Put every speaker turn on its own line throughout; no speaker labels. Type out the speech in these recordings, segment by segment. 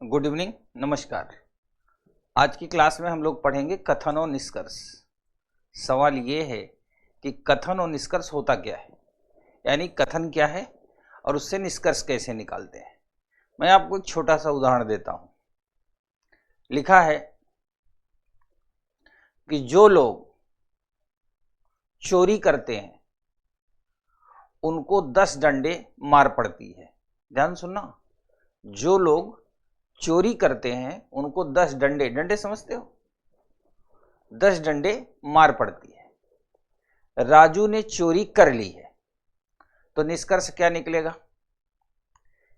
Good evening, नमस्कार। आज की क्लास में हम लोग पढ़ेंगे कथन और निष्कर्ष। सवाल ये है कि कथन और निष्कर्ष होता क्या है, यानी कथन क्या है और उससे निष्कर्ष कैसे निकालते हैं। मैं आपको एक छोटा सा उदाहरण देता हूं। लिखा है कि जो लोग चोरी करते हैं उनको 10 डंडे मार पड़ती है। ध्यान सुनना, जो लोग चोरी करते हैं उनको 10 डंडे, डंडे समझते हो, 10 डंडे मार पड़ती है। राजू ने चोरी कर ली है, तो निष्कर्ष क्या निकलेगा?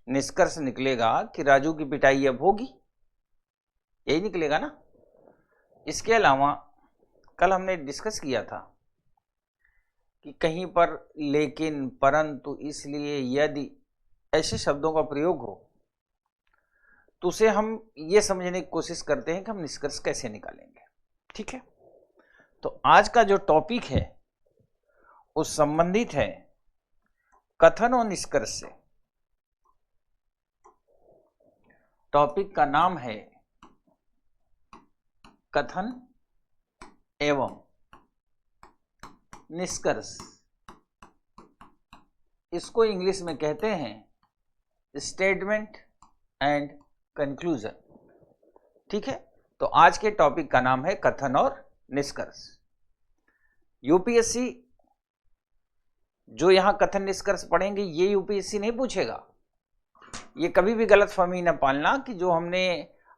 निष्कर्ष निकलेगा कि राजू की पिटाई अब होगी, यही निकलेगा ना। इसके अलावा कल हमने डिस्कस किया था कि कहीं पर लेकिन, परंतु, इसलिए, यदि ऐसे शब्दों का प्रयोग हो तो उसे हम ये समझने की कोशिश करते हैं कि हम निष्कर्ष कैसे निकालेंगे। ठीक है, तो आज का जो टॉपिक है उस संबंधित है कथन और निष्कर्ष से। टॉपिक का नाम है कथन एवं निष्कर्ष। इसको इंग्लिश में कहते हैं स्टेटमेंट एंड कंक्लूजन। ठीक है, तो आज के टॉपिक का नाम है कथन और निष्कर्ष। यूपीएससी जो यहां कथन निष्कर्ष पढ़ेंगे ये यूपीएससी नहीं पूछेगा। ये कभी भी गलतफहमी न पालना कि जो हमने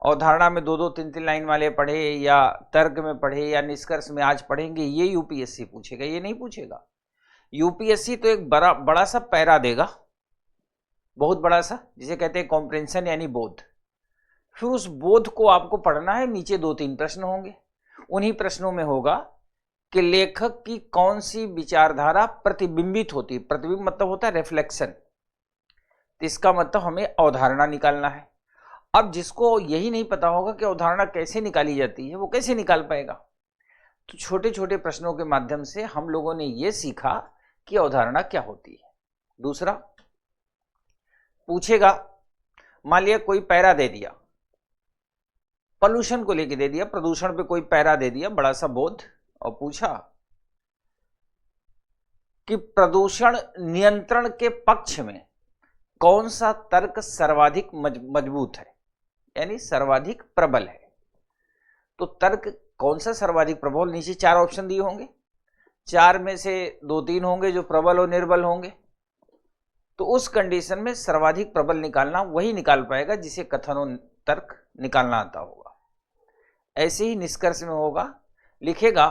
अवधारणा में 2-2, 3-3 लाइन वाले पढ़े या तर्क में पढ़े या निष्कर्ष में आज पढ़ेंगे, ये यूपीएससी पूछेगा, ये नहीं पूछेगा। यूपीएससी तो एक बड़ा सा पैरा देगा, बहुत बड़ा सा, जिसे कहते हैं कॉम्प्रिहेंशन यानी बोध। फिर उस बोध को आपको पढ़ना है। नीचे 2-3 प्रश्न होंगे, उन्हीं प्रश्नों में होगा कि लेखक की कौन सी विचारधारा प्रतिबिंबित होती है। प्रतिबिंब मतलब होता है रिफ्लेक्शन, तो इसका मतलब हमें अवधारणा निकालना है। अब जिसको यही नहीं पता होगा कि अवधारणा कैसे निकाली जाती है, वो कैसे निकाल पाएगा? तो छोटे छोटे प्रश्नों के माध्यम से हम लोगों ने यह सीखा कि अवधारणा क्या होती है। दूसरा पूछेगा, मान लिया कोई पैरा दे दिया, पॉल्यूशन को लेके दे दिया, प्रदूषण पे कोई पैरा दे दिया, बड़ा सा बोध, और पूछा कि प्रदूषण नियंत्रण के पक्ष में कौन सा तर्क सर्वाधिक मजबूत है, यानी सर्वाधिक प्रबल है। तो तर्क कौन सा सर्वाधिक प्रबल? नीचे 4 ऑप्शन दिए होंगे, 4 में से 2-3 होंगे जो प्रबल और निर्बल होंगे। तो उस कंडीशन में सर्वाधिक प्रबल निकालना वही निकाल पाएगा जिसे कथन और तर्क निकालना आता होगा। ऐसे ही निष्कर्ष में होगा, लिखेगा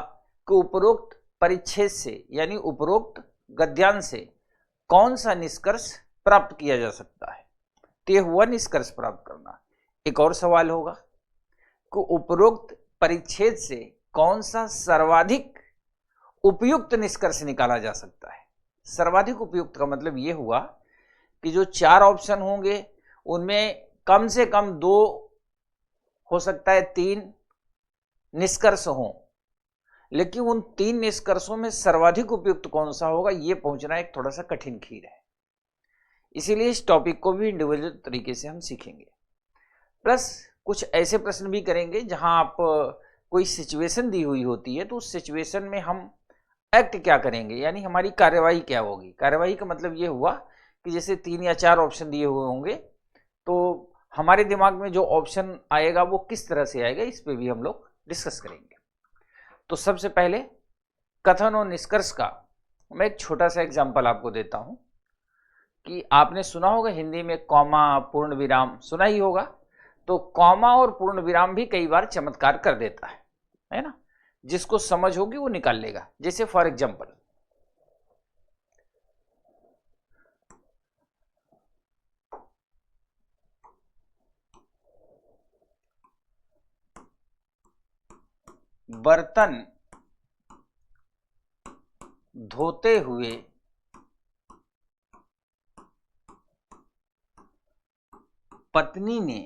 कि उपरोक्त परिच्छेद से यानी उपरोक्त गद्यांश से कौन सा निष्कर्ष प्राप्त किया जा सकता है, तो हुआ निष्कर्ष प्राप्त करना। एक और सवाल होगा कि उपरोक्त परिच्छेद से कौन सा सर्वाधिक उपयुक्त निष्कर्ष निकाला जा सकता है। सर्वाधिक उपयुक्त का मतलब यह हुआ कि जो 4 ऑप्शन होंगे उनमें कम से कम 2, हो सकता है 3 निष्कर्ष हों, लेकिन उन 3 निष्कर्षों में सर्वाधिक उपयुक्त कौन सा होगा यह पहुंचना एक थोड़ा सा कठिन खीर है। इसीलिए इस टॉपिक को भी इंडिविजुअल तरीके से हम सीखेंगे। प्लस कुछ ऐसे प्रश्न भी करेंगे जहां आप कोई सिचुएशन दी हुई होती है, तो उस सिचुएशन में हम एक्ट क्या करेंगे, यानी हमारी कार्यवाही क्या होगी। कार्यवाही का मतलब यह हुआ कि जैसे 3 या 4 ऑप्शन दिए हुए होंगे, तो हमारे दिमाग में जो ऑप्शन आएगा वो किस तरह से आएगा, इस पे भी हम लोग डिस्कस करेंगे। तो सबसे पहले कथन और निष्कर्ष का मैं एक छोटा सा एग्जांपल आपको देता हूं कि आपने सुना होगा हिंदी में कॉमा, पूर्ण विराम, सुना ही होगा। तो कॉमा और पूर्ण विराम भी कई बार चमत्कार कर देता है ना। जिसको समझ होगी वो निकाल लेगा। जैसे फॉर एग्जांपल, बर्तन धोते हुए पत्नी ने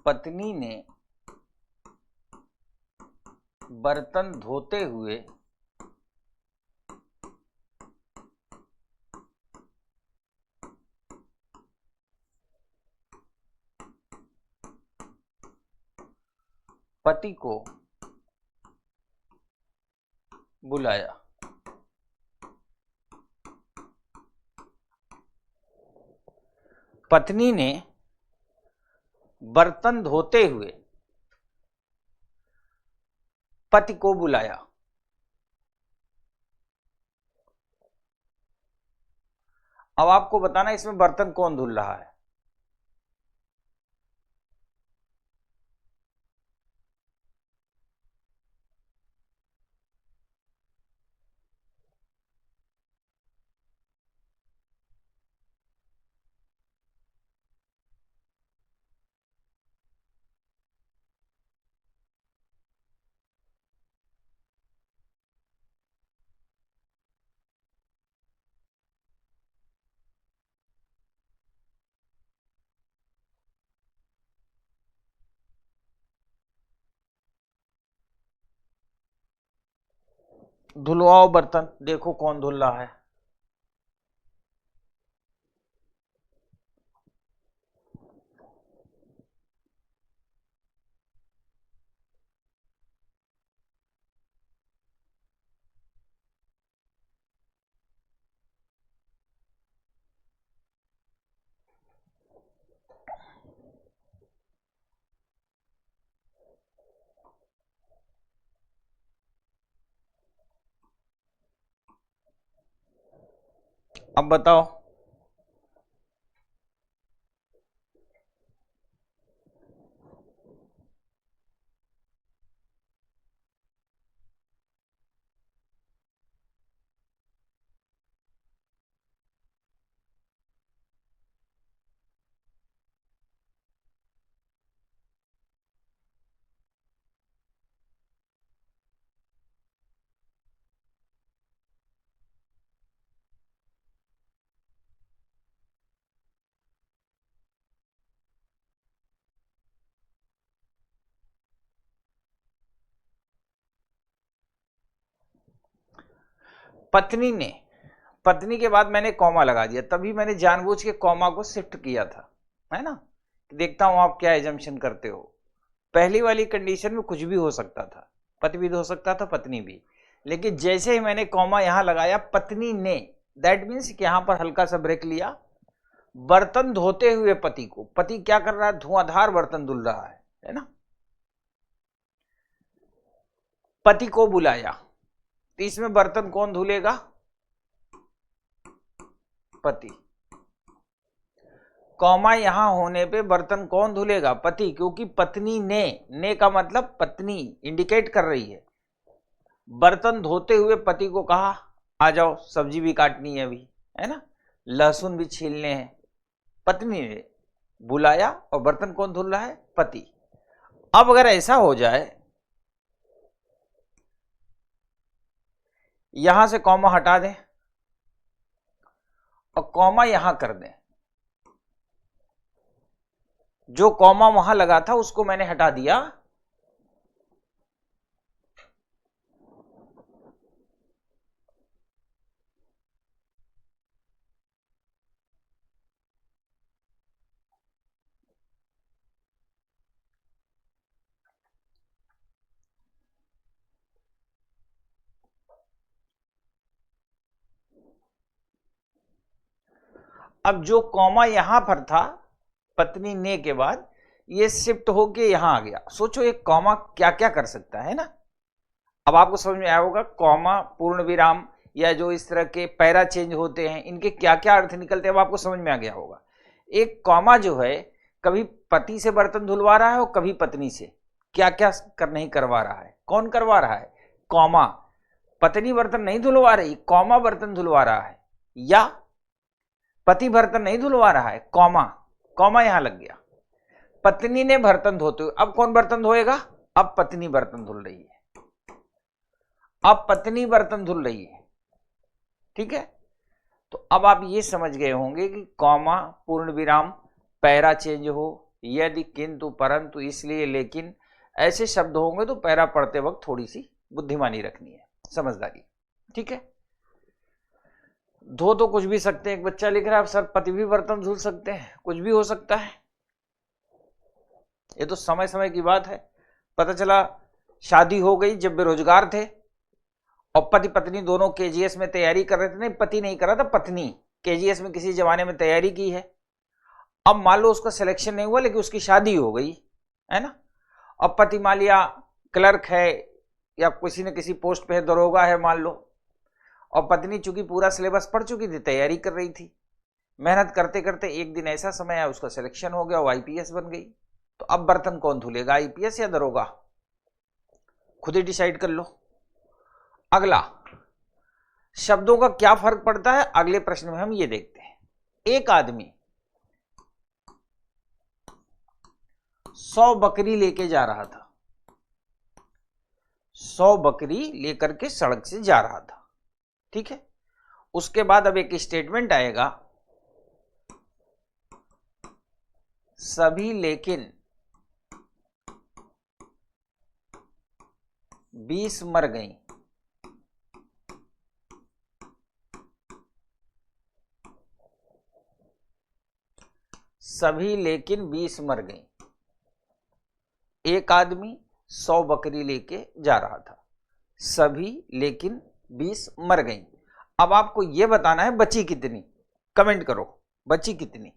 पत्नी ने बर्तन धोते हुए पति को बुलाया। पत्नी ने बर्तन धोते हुए पति को बुलाया। अब आपको बताना इसमें बर्तन कौन धुल रहा है। धुलवाओ बर्तन, देखो कौन धुल रहा है। अब बताओ। पत्नी ने, पत्नी के बाद मैंने कॉमा लगा दिया, तभी मैंने जानबूझ के कॉमा को शिफ्ट किया था, है ना। देखता हूं आप क्या एजम्पशन करते हो। पहली वाली कंडीशन में कुछ भी हो सकता था, पति भी हो सकता था पत्नी भी, लेकिन जैसे ही मैंने कॉमा यहां लगाया पत्नी ने, दैट मीन्स कि यहां पर हल्का सा ब्रेक लिया। बर्तन धोते हुए पति को, पति क्या कर रहा है, धुआंधार बर्तन धुल रहा है ना। पति को बुलाया, तो इसमें बर्तन कौन धुलेगा, पति। कॉमा यहां होने पे बर्तन कौन धुलेगा, पति, क्योंकि पत्नी ने का मतलब पत्नी इंडिकेट कर रही है। बर्तन धोते हुए पति को कहा आ जाओ, सब्जी भी काटनी है अभी, है ना, लहसुन भी छीलने हैं। पत्नी ने बुलाया और बर्तन कौन धुल रहा है, पति। अब अगर ऐसा हो जाए, यहां से कॉमा हटा दें और कॉमा यहां कर दें, जो कॉमा वहां लगा था उसको मैंने हटा दिया। अब जो कॉमा यहां पर था पत्नी ने के बाद, ये शिफ्ट होके यहां आ गया। सोचो एक कॉमा क्या क्या कर सकता है ना। अब आपको समझ में आया होगा कॉमा, पूर्ण विराम या जो इस तरह के पैरा चेंज होते हैं, इनके क्या क्या अर्थ निकलते हैं, अब आपको समझ में आ गया होगा। एक कॉमा जो है कभी पति से बर्तन धुलवा रहा है और कभी पत्नी से, क्या क्या नहीं करवा रहा है, कौन करवा रहा है, कॉमा। पत्नी बर्तन नहीं धुलवा रही, कॉमा बर्तन धुलवा रहा है, या पति बर्तन नहीं धुलवा रहा है, कॉमा, कॉमा यहां लग गया। पत्नी ने बर्तन धोते हुए, अब कौन बर्तन धोएगा, अब पत्नी बर्तन धुल रही है, अब पत्नी बर्तन धुल रही है, ठीक है। तो अब आप ये समझ गए होंगे कि कॉमा, पूर्ण विराम, पैरा चेंज हो यदि, किंतु, परंतु, इसलिए, लेकिन, ऐसे शब्द होंगे तो पैरा पढ़ते वक्त थोड़ी सी बुद्धिमानी रखनी है, समझदारी। ठीक है। धो तो कुछ भी सकते हैं, एक बच्चा लिख रहा है सर पति भी बर्तन धुल सकते हैं, कुछ भी हो सकता है। ये तो समय समय की बात है। पता चला शादी हो गई जब बेरोजगार थे और पति पत्नी दोनों केजीएस में तैयारी कर रहे थे, नहीं पति नहीं कर रहा था, पत्नी केजीएस में किसी जमाने में तैयारी की है। अब मान लो उसका सिलेक्शन नहीं हुआ लेकिन उसकी शादी हो गई है ना। अब पति मान लिया क्लर्क है या किसी न किसी पोस्ट पे है, दरोगा है मान लो, और पत्नी चूंकि पूरा सिलेबस पढ़ चुकी थी, तैयारी कर रही थी, मेहनत करते करते एक दिन ऐसा समय आया उसका सिलेक्शन हो गया, वो आईपीएस बन गई। तो अब बर्तन कौन धुलेगा, आईपीएस या दरोगा? खुद ही डिसाइड कर लो। अगला, शब्दों का क्या फर्क पड़ता है, अगले प्रश्न में हम ये देखते हैं। एक आदमी 100 बकरी लेके जा रहा था, 100 बकरी लेकर के सड़क से जा रहा था। ठीक है। उसके बाद अब एक स्टेटमेंट आएगा, सभी लेकिन 20 मर गई। सभी लेकिन 20 मर गई। एक आदमी 100 बकरी लेके जा रहा था, सभी लेकिन 20 मर गई। अब आपको यह बताना है बची कितनी, कमेंट करो बची कितनी।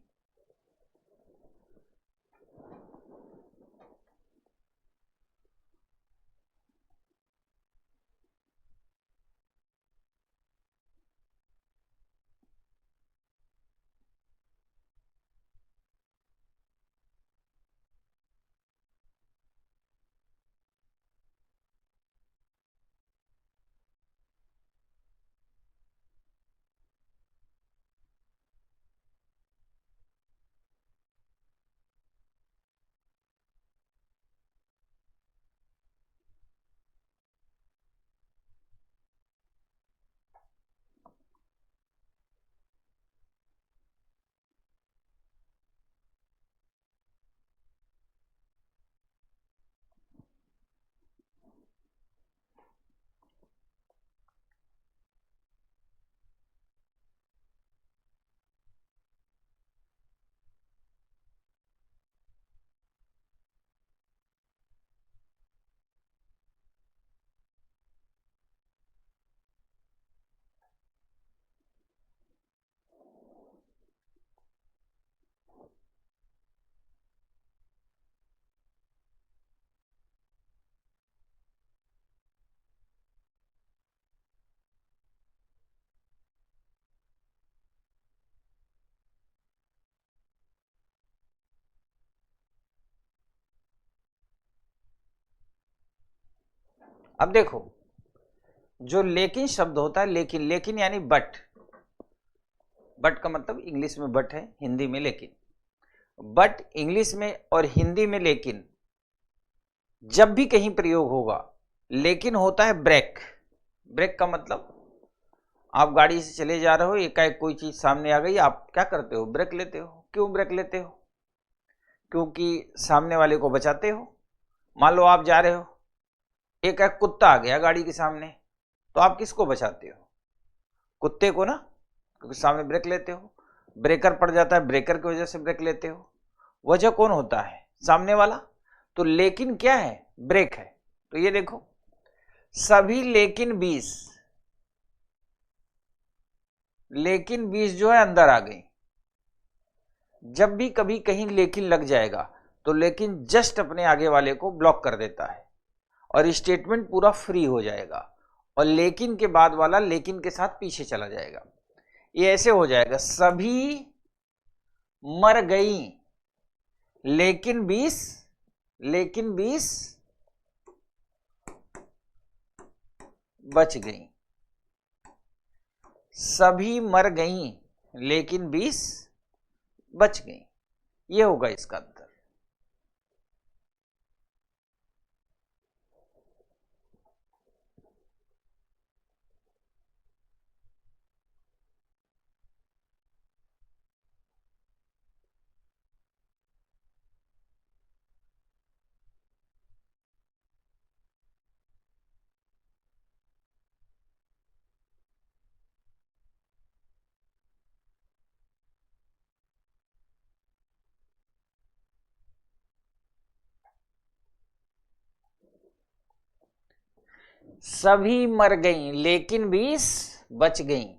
अब देखो, जो लेकिन शब्द होता है, लेकिन, लेकिन यानी बट, बट का मतलब इंग्लिश में बट है, हिंदी में लेकिन। बट इंग्लिश में और हिंदी में लेकिन जब भी कहीं प्रयोग होगा, लेकिन होता है ब्रेक। ब्रेक का मतलब आप गाड़ी से चले जा रहे हो, एकाएक कोई चीज सामने आ गई, आप क्या करते हो, ब्रेक लेते हो। क्यों ब्रेक लेते हो? क्योंकि सामने वाले को बचाते हो। मान लो आप जा रहे हो, एक कुत्ता आ गया गाड़ी के सामने, तो आप किसको बचाते हो? कुत्ते को ना, क्योंकि सामने ब्रेक लेते हो। ब्रेकर पड़ जाता है, ब्रेकर की वजह से ब्रेक लेते हो। वजह कौन होता है? सामने वाला। तो लेकिन क्या है? ब्रेक है। तो ये देखो, सभी लेकिन 20, लेकिन 20 जो है अंदर आ गई। जब भी कभी कहीं लेकिन लग जाएगा तो लेकिन जस्ट अपने आगे वाले को ब्लॉक कर देता है और स्टेटमेंट पूरा फ्री हो जाएगा, और लेकिन के बाद वाला लेकिन के साथ पीछे चला जाएगा। ये ऐसे हो जाएगा, सभी मर गई लेकिन 20, लेकिन 20 बच गई। सभी मर गई लेकिन 20 बच गई। ये होगा इसका अंतर। सभी मर गईं लेकिन 20 बच गईं।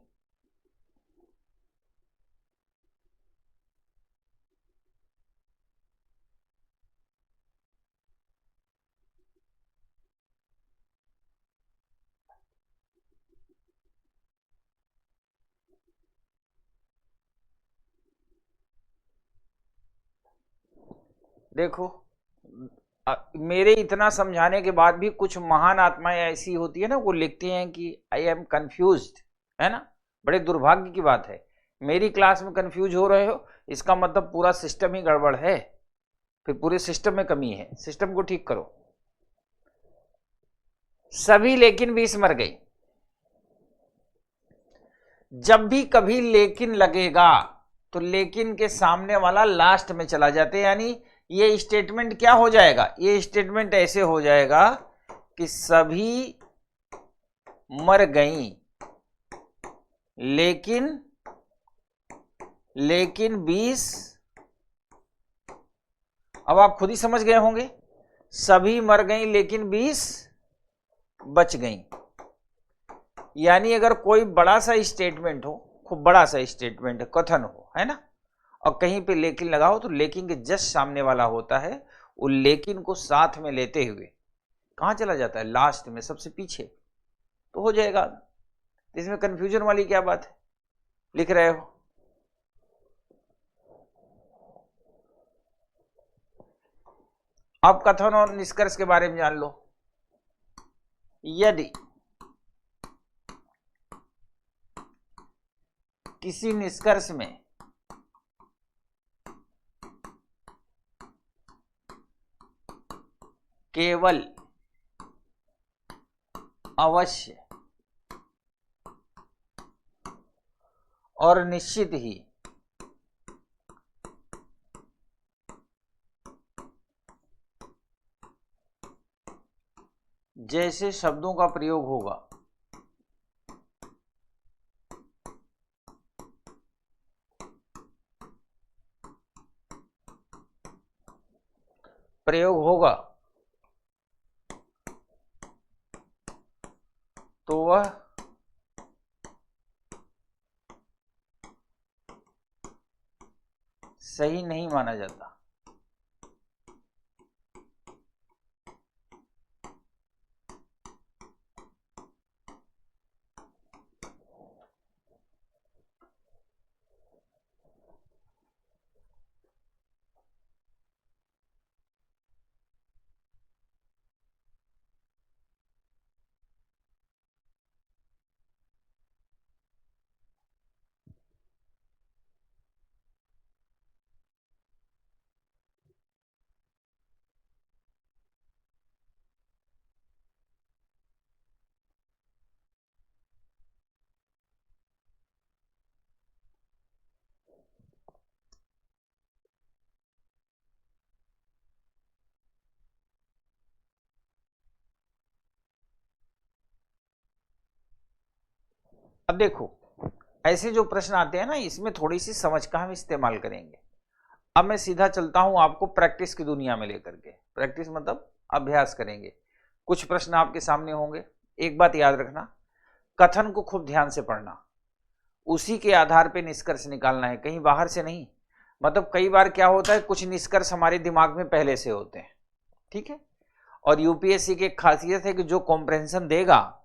देखो, मेरे इतना समझाने के बाद भी कुछ महान आत्माएं ऐसी होती है ना, वो लिखती हैं कि आई एम कंफ्यूज्ड, है ना। बड़े दुर्भाग्य की बात है, मेरी क्लास में कंफ्यूज हो रहे हो, इसका मतलब पूरा सिस्टम ही गड़बड़ है, फिर पूरे सिस्टम में कमी है, सिस्टम को ठीक करो। सभी लेकिन 20 मर गई। जब भी कभी लेकिन लगेगा तो लेकिन के सामने वाला लास्ट में चला जाते, यानी ये स्टेटमेंट क्या हो जाएगा, ये स्टेटमेंट ऐसे हो जाएगा कि सभी मर गईं लेकिन 20, अब आप खुद ही समझ गए होंगे, सभी मर गईं लेकिन 20 बच गईं। यानी अगर कोई बड़ा सा स्टेटमेंट हो, खूब बड़ा सा स्टेटमेंट कथन हो, है ना, और कहीं पे लेकिन लगाओ तो लेकिन के जस्ट सामने वाला होता है, वो लेकिन को साथ में लेते हुए कहां चला जाता है, लास्ट में, सबसे पीछे, तो हो जाएगा। इसमें कंफ्यूजन वाली क्या बात है, लिख रहे हो। अब कथन और निष्कर्ष के बारे में जान लो। यदि किसी निष्कर्ष में केवल, अवश्य और निश्चित ही जैसे शब्दों का प्रयोग होगा, तो वह सही नहीं माना जाता। अब देखो, ऐसे जो प्रश्न आते हैं ना, इसमें थोड़ी सी समझ का हम इस्तेमाल करेंगे। अब मैं सीधा चलता हूं आपको प्रैक्टिस की दुनिया में लेकर के। प्रैक्टिस मतलब अभ्यास करेंगे। कुछ प्रश्न आपके सामने होंगे। एक बात याद रखना, कथन को खूब ध्यान से पढ़ना, उसी के आधार पे निष्कर्ष निकालना है, कहीं बाहर से नहीं। मतलब कई बार क्या होता है, कुछ निष्कर्ष हमारे दिमाग में पहले से होते हैं, ठीक है। और यूपीएससी की खासियत है कि जो कॉम्प्रहेंशन देगा,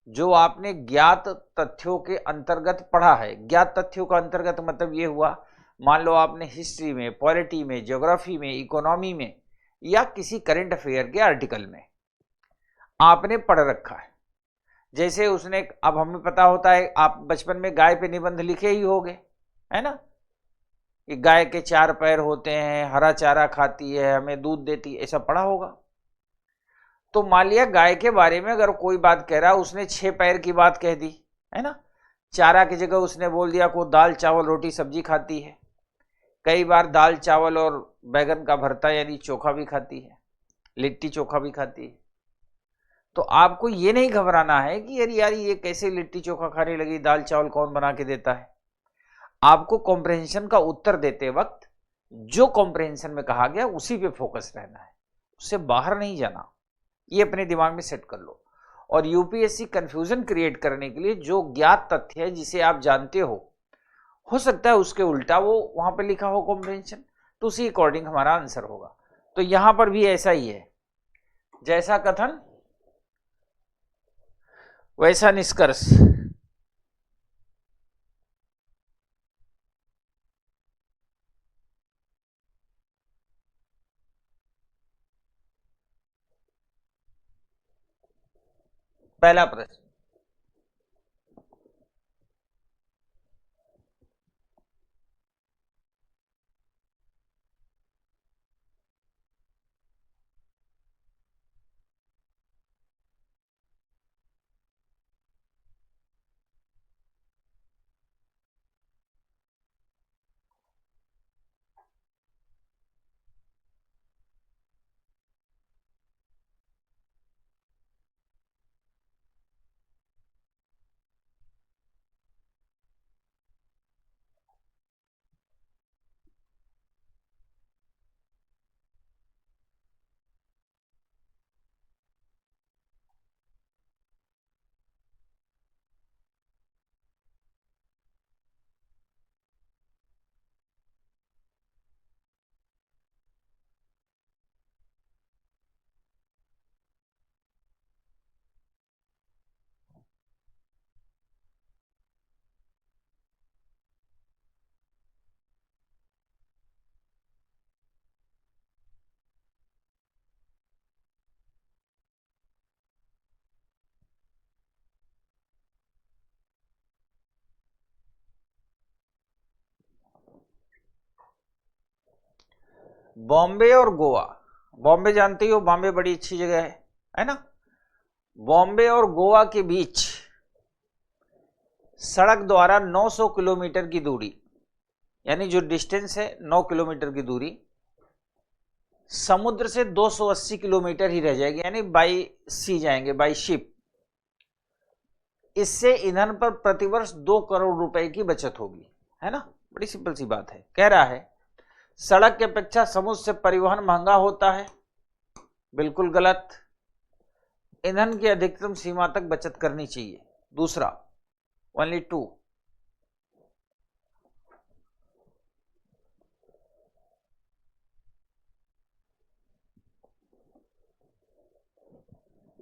जो आपने ज्ञात तथ्यों के अंतर्गत पढ़ा है, ज्ञात तथ्यों का अंतर्गत मतलब ये हुआ, मान लो आपने हिस्ट्री में, पॉलिटी में, ज्योग्राफी में, इकोनॉमी में, या किसी करंट अफेयर के आर्टिकल में आपने पढ़ रखा है। जैसे उसने, अब हमें पता होता है, आप बचपन में गाय पे निबंध लिखे ही होंगे, है ना, कि गाय के 4 पैर होते हैं, हरा चारा खाती है, हमें दूध देती है, ऐसा पढ़ा होगा। तो मान लिया गाय के बारे में अगर कोई बात कह रहा है, उसने 6 पैर की बात कह दी, है ना, चारा की जगह उसने बोल दिया को दाल चावल रोटी सब्जी खाती है। कई बार दाल चावल और बैगन का भरता यानी चोखा भी खाती है, लिट्टी चोखा भी खाती है। तो आपको ये नहीं घबराना है कि यार यार ये कैसे लिट्टी चोखा खाने लगी, दाल चावल कौन बना के देता है। आपको कॉम्प्रहेंशन का उत्तर देते वक्त जो कॉम्प्रहेंशन में कहा गया उसी पे फोकस रहना है, उससे बाहर नहीं जाना। ये अपने दिमाग में सेट कर लो। और यूपीएससी कंफ्यूजन क्रिएट करने के लिए जो ज्ञात तथ्य है जिसे आप जानते हो सकता है उसके उल्टा वो वहां पे लिखा हो कॉम्प्रिहेंशन, तो उसी अकॉर्डिंग हमारा आंसर होगा। तो यहां पर भी ऐसा ही है, जैसा कथन वैसा निष्कर्ष। पहला प्रश्न, बॉम्बे और गोवा, बॉम्बे जानते ही हो, बॉम्बे बड़ी अच्छी जगह है ना। बॉम्बे और गोवा के बीच सड़क द्वारा 900 किलोमीटर की दूरी, यानी जो डिस्टेंस है 9 किलोमीटर की दूरी, समुद्र से 280 किलोमीटर ही रह जाएगी, यानी बाई सी जाएंगे, बाई शिप। इससे ईंधन पर प्रतिवर्ष 2 करोड़ रुपए की बचत होगी, है ना। बड़ी सिंपल सी बात है। कह रहा है सड़क की अपेक्षा समुद्र से परिवहन महंगा होता है, बिल्कुल गलत। ईंधन की अधिकतम सीमा तक बचत करनी चाहिए। दूसरा, ओनली 2।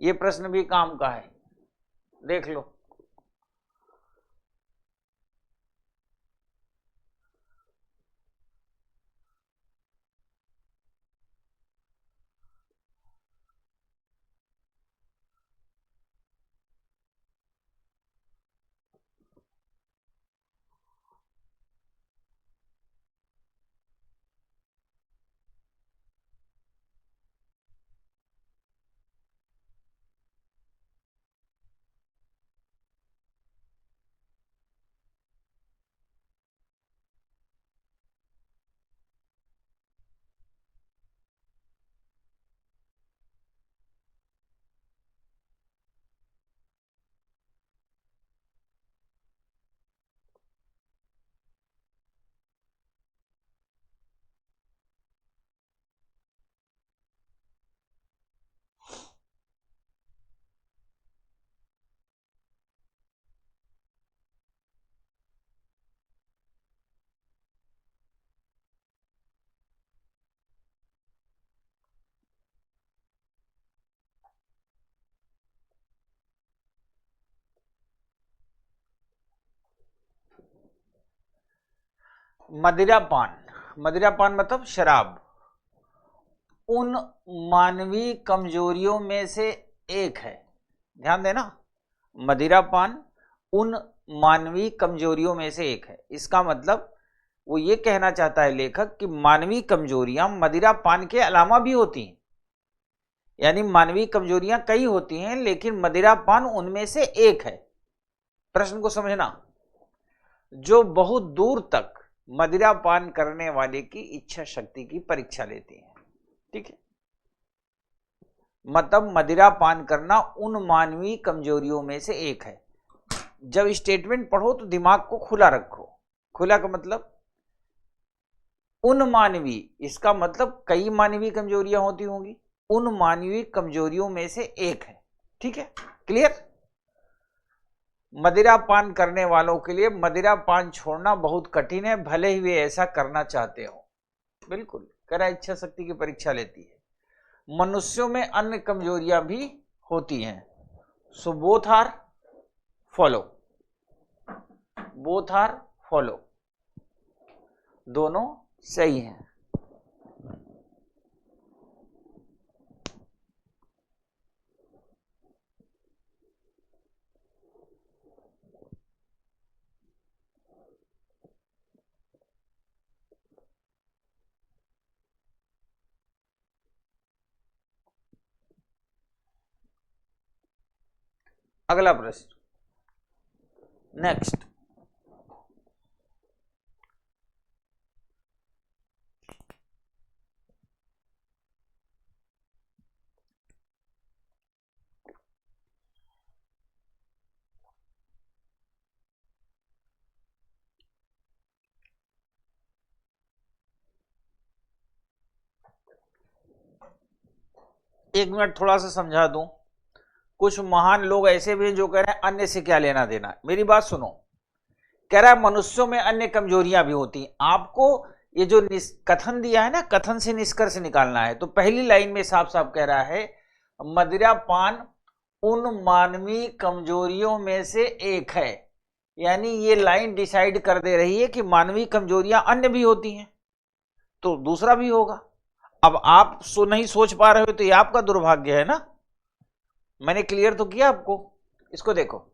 ये प्रश्न भी काम का है, देख लो। मदिरापान, मदिरापान मतलब शराब, उन मानवीय कमजोरियों में से एक है। ध्यान देना, मदिरापान उन मानवीय कमजोरियों में से एक है। इसका मतलब वो ये कहना चाहता है लेखक कि मानवीय कमजोरियां मदिरापान के अलावा भी होती हैं, यानी मानवीय कमजोरियां कई होती हैं लेकिन मदिरापान उनमें से एक है। प्रश्न को समझना, जो बहुत दूर तक मदिरापान करने वाले की इच्छा शक्ति की परीक्षा लेती है, ठीक है। मतलब मदिरापान करना उन मानवीय कमजोरियों में से एक है। जब स्टेटमेंट पढ़ो तो दिमाग को खुला रखो। खुला का मतलब उन मानवीय, इसका मतलब कई मानवीय कमजोरियां होती होंगी, उन मानवीय कमजोरियों में से एक है, ठीक। ठीक है, क्लियर। मदिरा पान करने वालों के लिए मदिरा पान छोड़ना बहुत कठिन है, भले ही वे ऐसा करना चाहते हो। बिल्कुल, कह रहा इच्छा शक्ति की परीक्षा लेती है। मनुष्यों में अन्य कमजोरियां भी होती हैं। So both are follow, both are follow, दोनों सही हैं। अगला प्रश्न, नेक्स्ट। एक मिनट थोड़ा सा समझा दूं। कुछ महान लोग ऐसे भी हैं जो कह रहे हैं अन्य से क्या लेना देना। मेरी बात सुनो, कह रहा है मनुष्यों में अन्य कमजोरियां भी होती हैं। आपको ये जो कथन दिया है ना, कथन से निष्कर्ष निकालना है। तो पहली लाइन में साफ साफ कह रहा है मदिरा पान उन मानवीय कमजोरियों में से एक है। यानी ये लाइन डिसाइड कर दे रही है कि मानवीय कमजोरियां अन्य भी होती हैं, तो दूसरा भी होगा। अब आप नहीं सोच पा रहे हो तो ये आपका दुर्भाग्य है ना। मैंने क्लियर तो किया आपको। इसको देखो,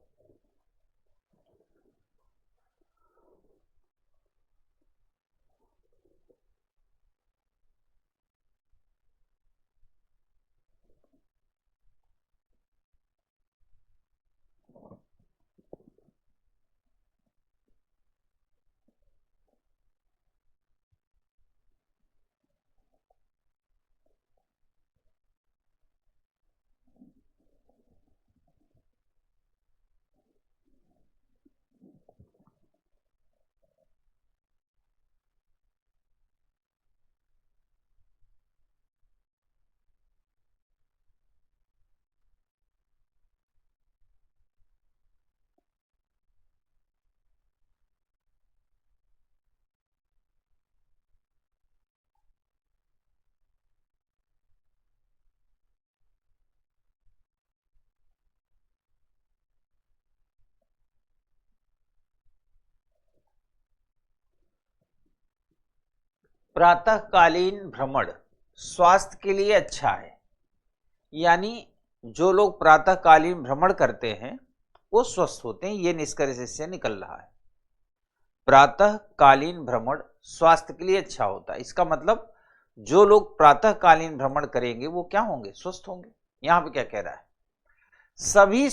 प्रातःकालीन भ्रमण स्वास्थ्य के लिए अच्छा है। यानी जो लोग प्रातःकालीन भ्रमण करते हैं वो स्वस्थ होते हैं, ये निष्कर्ष इससे निकल रहा है। प्रातःकालीन भ्रमण स्वास्थ्य के लिए अच्छा होता है। इसका मतलब जो लोग प्रातःकालीन भ्रमण करेंगे वो क्या होंगे, स्वस्थ होंगे। यहां पे क्या कह रहा है, सभी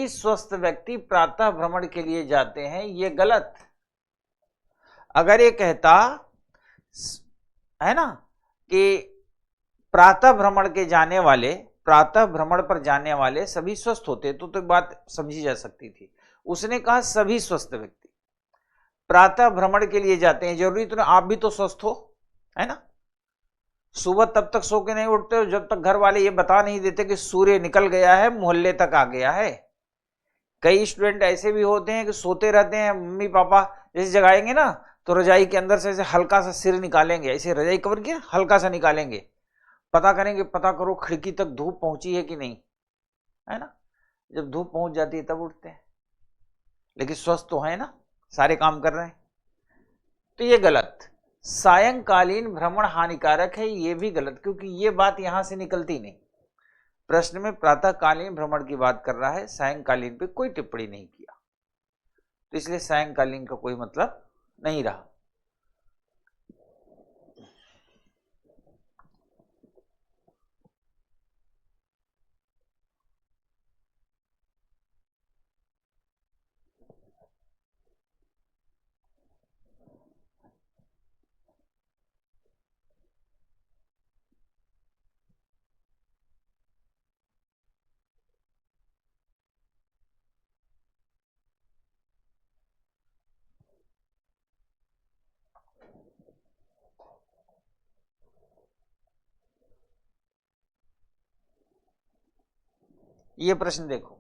स्वस्थ व्यक्ति प्रातः भ्रमण के लिए जाते हैं, ये गलत। अगर ये कहता है ना कि प्रातः भ्रमण के जाने वाले, प्रातः भ्रमण पर जाने वाले सभी स्वस्थ होते तो बात समझी जा सकती थी। उसने कहा सभी स्वस्थ व्यक्ति प्रातः भ्रमण के लिए जाते हैं। जरूरी तो आप भी तो स्वस्थ हो, है ना। सुबह तब तक सो के नहीं उठते हो जब तक घर वाले ये बता नहीं देते कि सूर्य निकल गया है, मोहल्ले तक आ गया है। कई स्टूडेंट ऐसे भी होते हैं कि सोते रहते हैं, मम्मी पापा जैसे जगाएंगे ना तो रजाई के अंदर से ऐसे हल्का सा सिर निकालेंगे, ऐसे रजाई कवर किया हल्का सा निकालेंगे, पता करेंगे, पता करो खिड़की तक धूप पहुंची है कि नहीं, है ना। जब धूप पहुंच जाती है तब उठते हैं, लेकिन स्वस्थ तो है ना, सारे काम कर रहे हैं। तो ये गलत। सायंकालीन भ्रमण हानिकारक है, ये भी गलत, क्योंकि ये बात यहां से निकलती नहीं। प्रश्न में प्रातःकालीन भ्रमण की बात कर रहा है, सायंकालीन पे कोई टिप्पणी नहीं किया, तो इसलिए सायंकालीन का कोई मतलब नहीं रहा। ये प्रश्न देखो,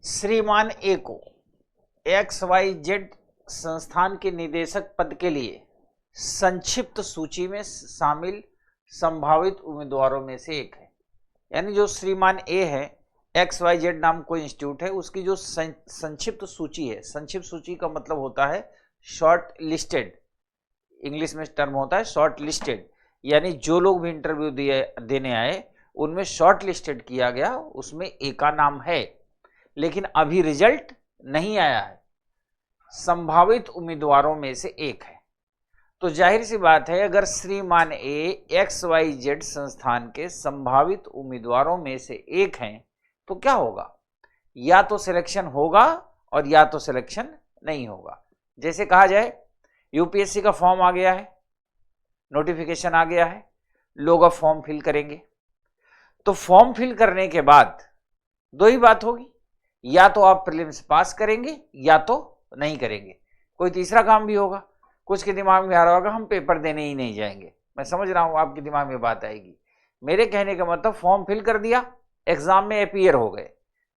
श्रीमान ए को XYZ संस्थान के निदेशक पद के लिए संक्षिप्त सूची में शामिल संभावित उम्मीदवारों में से एक है। यानी जो श्रीमान ए है, XYZ नाम कोई इंस्टीट्यूट है, उसकी जो संक्षिप्त सूची है, संक्षिप्त सूची का मतलब होता है शॉर्ट लिस्टेड, इंग्लिश में टर्म होता है शॉर्ट लिस्टेड, यानी जो लोग भी इंटरव्यू देने आए उनमें शॉर्ट लिस्टेड किया गया, उसमें ए का नाम है, लेकिन अभी रिजल्ट नहीं आया है, संभावित उम्मीदवारों में से एक है। तो जाहिर सी बात है, अगर श्रीमान ए XYZ संस्थान के संभावित उम्मीदवारों में से एक हैं तो क्या होगा, या तो सिलेक्शन होगा और या तो सिलेक्शन नहीं होगा। जैसे कहा जाए यूपीएससी का फॉर्म आ गया है, नोटिफिकेशन आ गया है, लोग अब फॉर्म फिल करेंगे, तो फॉर्म फिल करने के बाद दो ही बात होगी, या तो आप प्रीलिम्स पास करेंगे या तो नहीं करेंगे। कोई तीसरा काम भी होगा, कुछ के दिमाग में आ रहा होगा हम पेपर देने ही नहीं जाएंगे। मैं समझ रहा हूं आपके दिमाग में बात आएगी। मेरे कहने का मतलब फॉर्म फिल कर दिया, एग्जाम में अपीयर हो गए,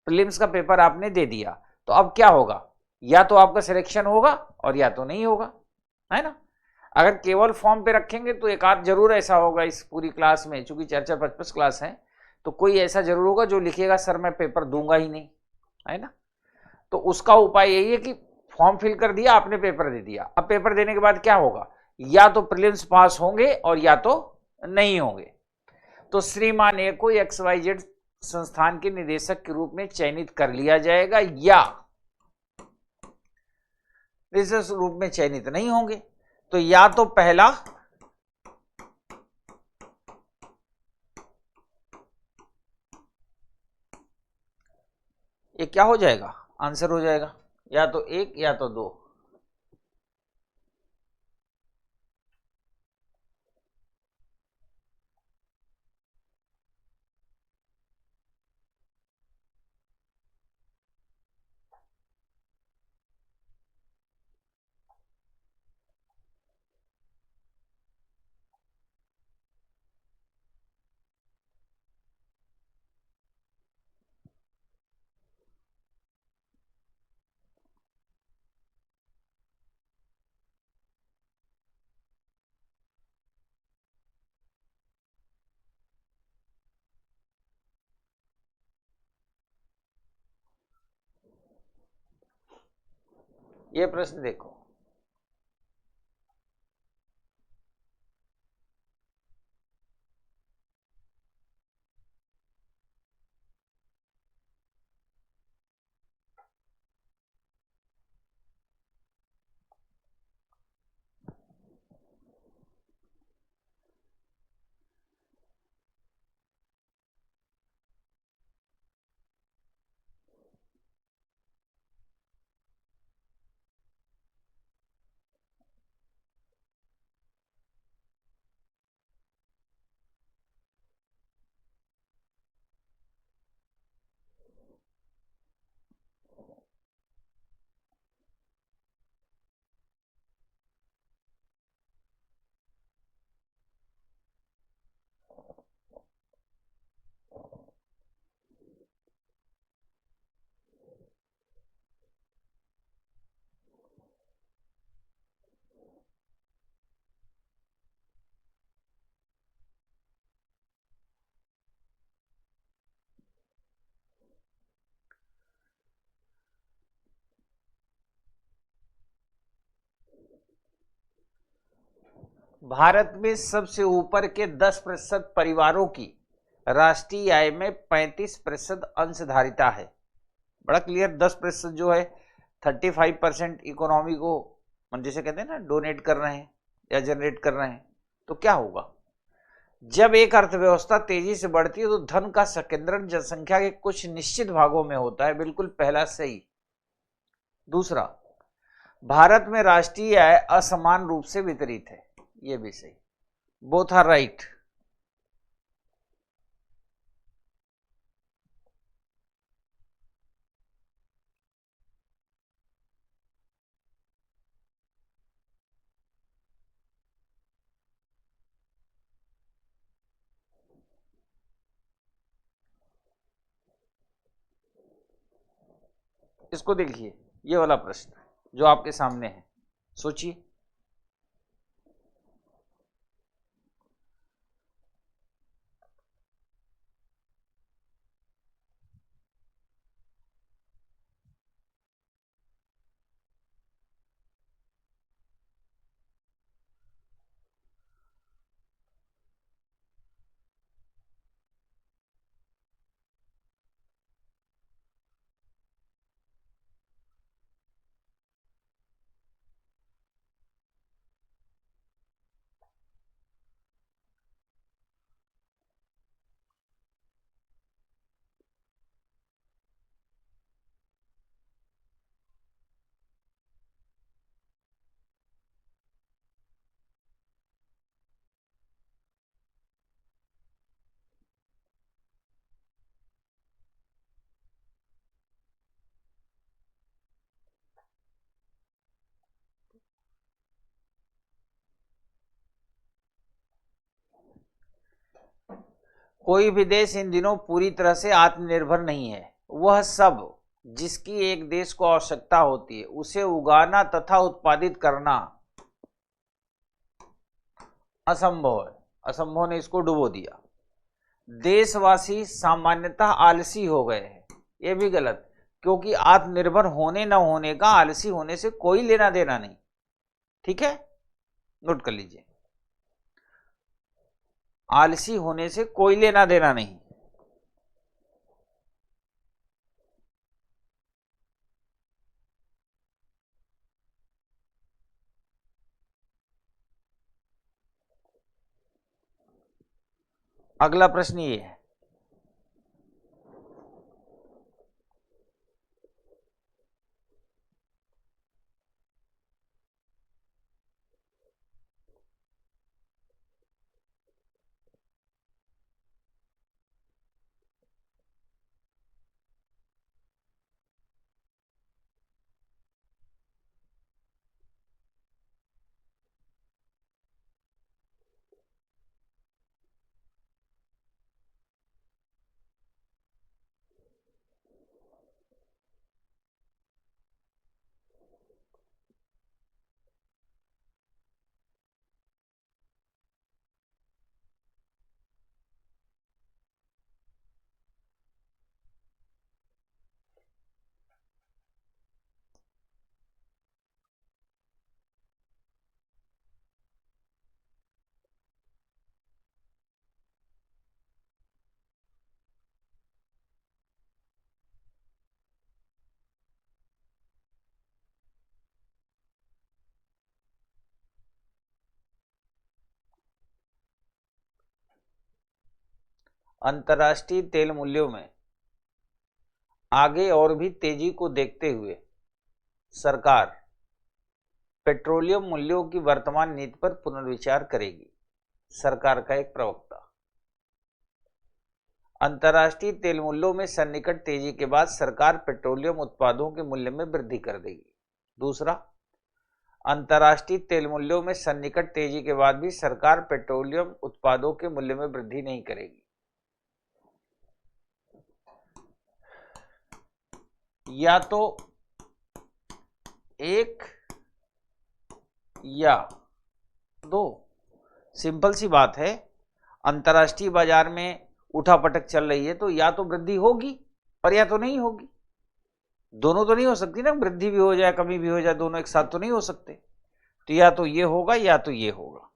प्रीलिम्स का पेपर आपने दे दिया, तो अब क्या होगा, या तो आपका सिलेक्शन होगा और या तो नहीं होगा, है ना। अगर केवल फॉर्म पे रखेंगे तो एक आध जरूर ऐसा होगा इस पूरी क्लास में, चूंकि 4-4, 5-5 क्लास है, तो कोई ऐसा जरूर होगा जो लिखेगा सर मैं पेपर दूंगा ही नहीं, है ना। तो उसका उपाय यही है कि फॉर्म फिल कर दिया आपने, पेपर दे दिया, अब पेपर देने के बाद क्या होगा, या तो प्रीलिम्स पास होंगे और या तो नहीं होंगे। तो श्रीमान ए को XYZ संस्थान के निदेशक के रूप में चयनित कर लिया जाएगा, या निदेशक रूप में चयनित नहीं होंगे। तो या तो पहला ये क्या हो जाएगा, आंसर हो जाएगा, या तो एक या तो दो। ये प्रश्न देखो, भारत में सबसे ऊपर के 10% परिवारों की राष्ट्रीय आय में 35% अंशधारिता है। बड़ा क्लियर, 10% जो है 35% इकोनॉमी को जैसे कहते हैं ना डोनेट कर रहे हैं या जनरेट कर रहे हैं। तो क्या होगा, जब एक अर्थव्यवस्था तेजी से बढ़ती है तो धन का संकेंद्रण जनसंख्या के कुछ निश्चित भागों में होता है। बिल्कुल पहला सही। दूसरा, भारत में राष्ट्रीय आय असमान रूप से वितरित है। यह भी सही। Both are right. इसको देखिए, ये वाला प्रश्न जो आपके सामने है, सोचिए। कोई भी देश इन दिनों पूरी तरह से आत्मनिर्भर नहीं है। वह सब जिसकी एक देश को आवश्यकता होती है उसे उगाना तथा उत्पादित करना असंभव है। असंभव ने इसको डुबो दिया। देशवासी सामान्यतः आलसी हो गए हैं। यह भी गलत, क्योंकि आत्मनिर्भर होने न होने का आलसी होने से कोई लेना देना नहीं। ठीक है, नोट कर लीजिए, आलसी होने से कोई लेना देना नहीं। अगला प्रश्न ये है, अंतर्राष्ट्रीय तेल मूल्यों में आगे और भी तेजी को देखते हुए सरकार पेट्रोलियम मूल्यों की वर्तमान नीति पर पुनर्विचार करेगी। सरकार का एक प्रवक्ता। अंतर्राष्ट्रीय तेल मूल्यों में सन्निकट तेजी के बाद सरकार पेट्रोलियम उत्पादों के मूल्य में वृद्धि कर देगी। दूसरा, अंतर्राष्ट्रीय तेल मूल्यों में सन्निकट तेजी के बाद भी सरकार पेट्रोलियम उत्पादों के मूल्य में वृद्धि नहीं करेगी। या तो एक या दो। सिंपल सी बात है, अंतर्राष्ट्रीय बाजार में उठापटक चल रही है तो या तो वृद्धि होगी और या तो नहीं होगी। दोनों तो नहीं हो सकती ना, वृद्धि भी हो जाए कमी भी हो जाए, दोनों एक साथ तो नहीं हो सकते। तो या तो ये होगा या तो ये होगा।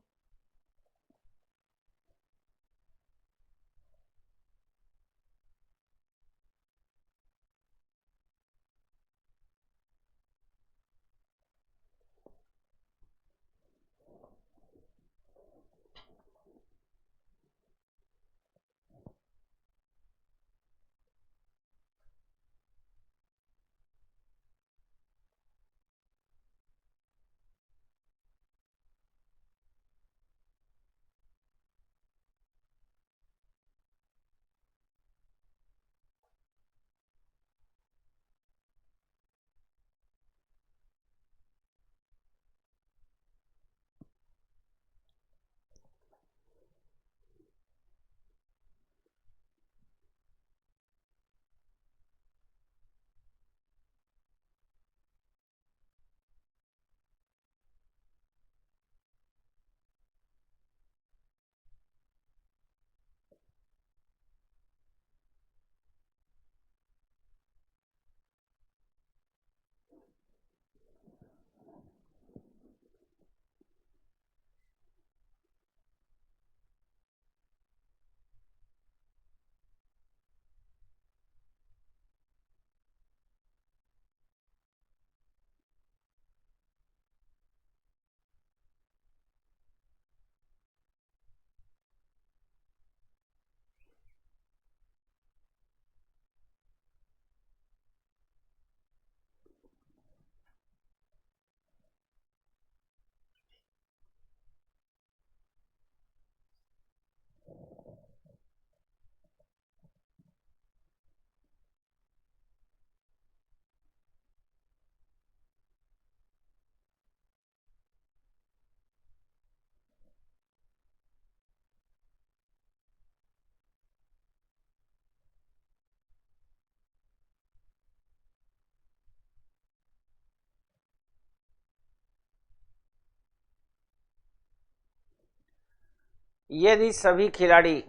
यदि सभी खिलाड़ी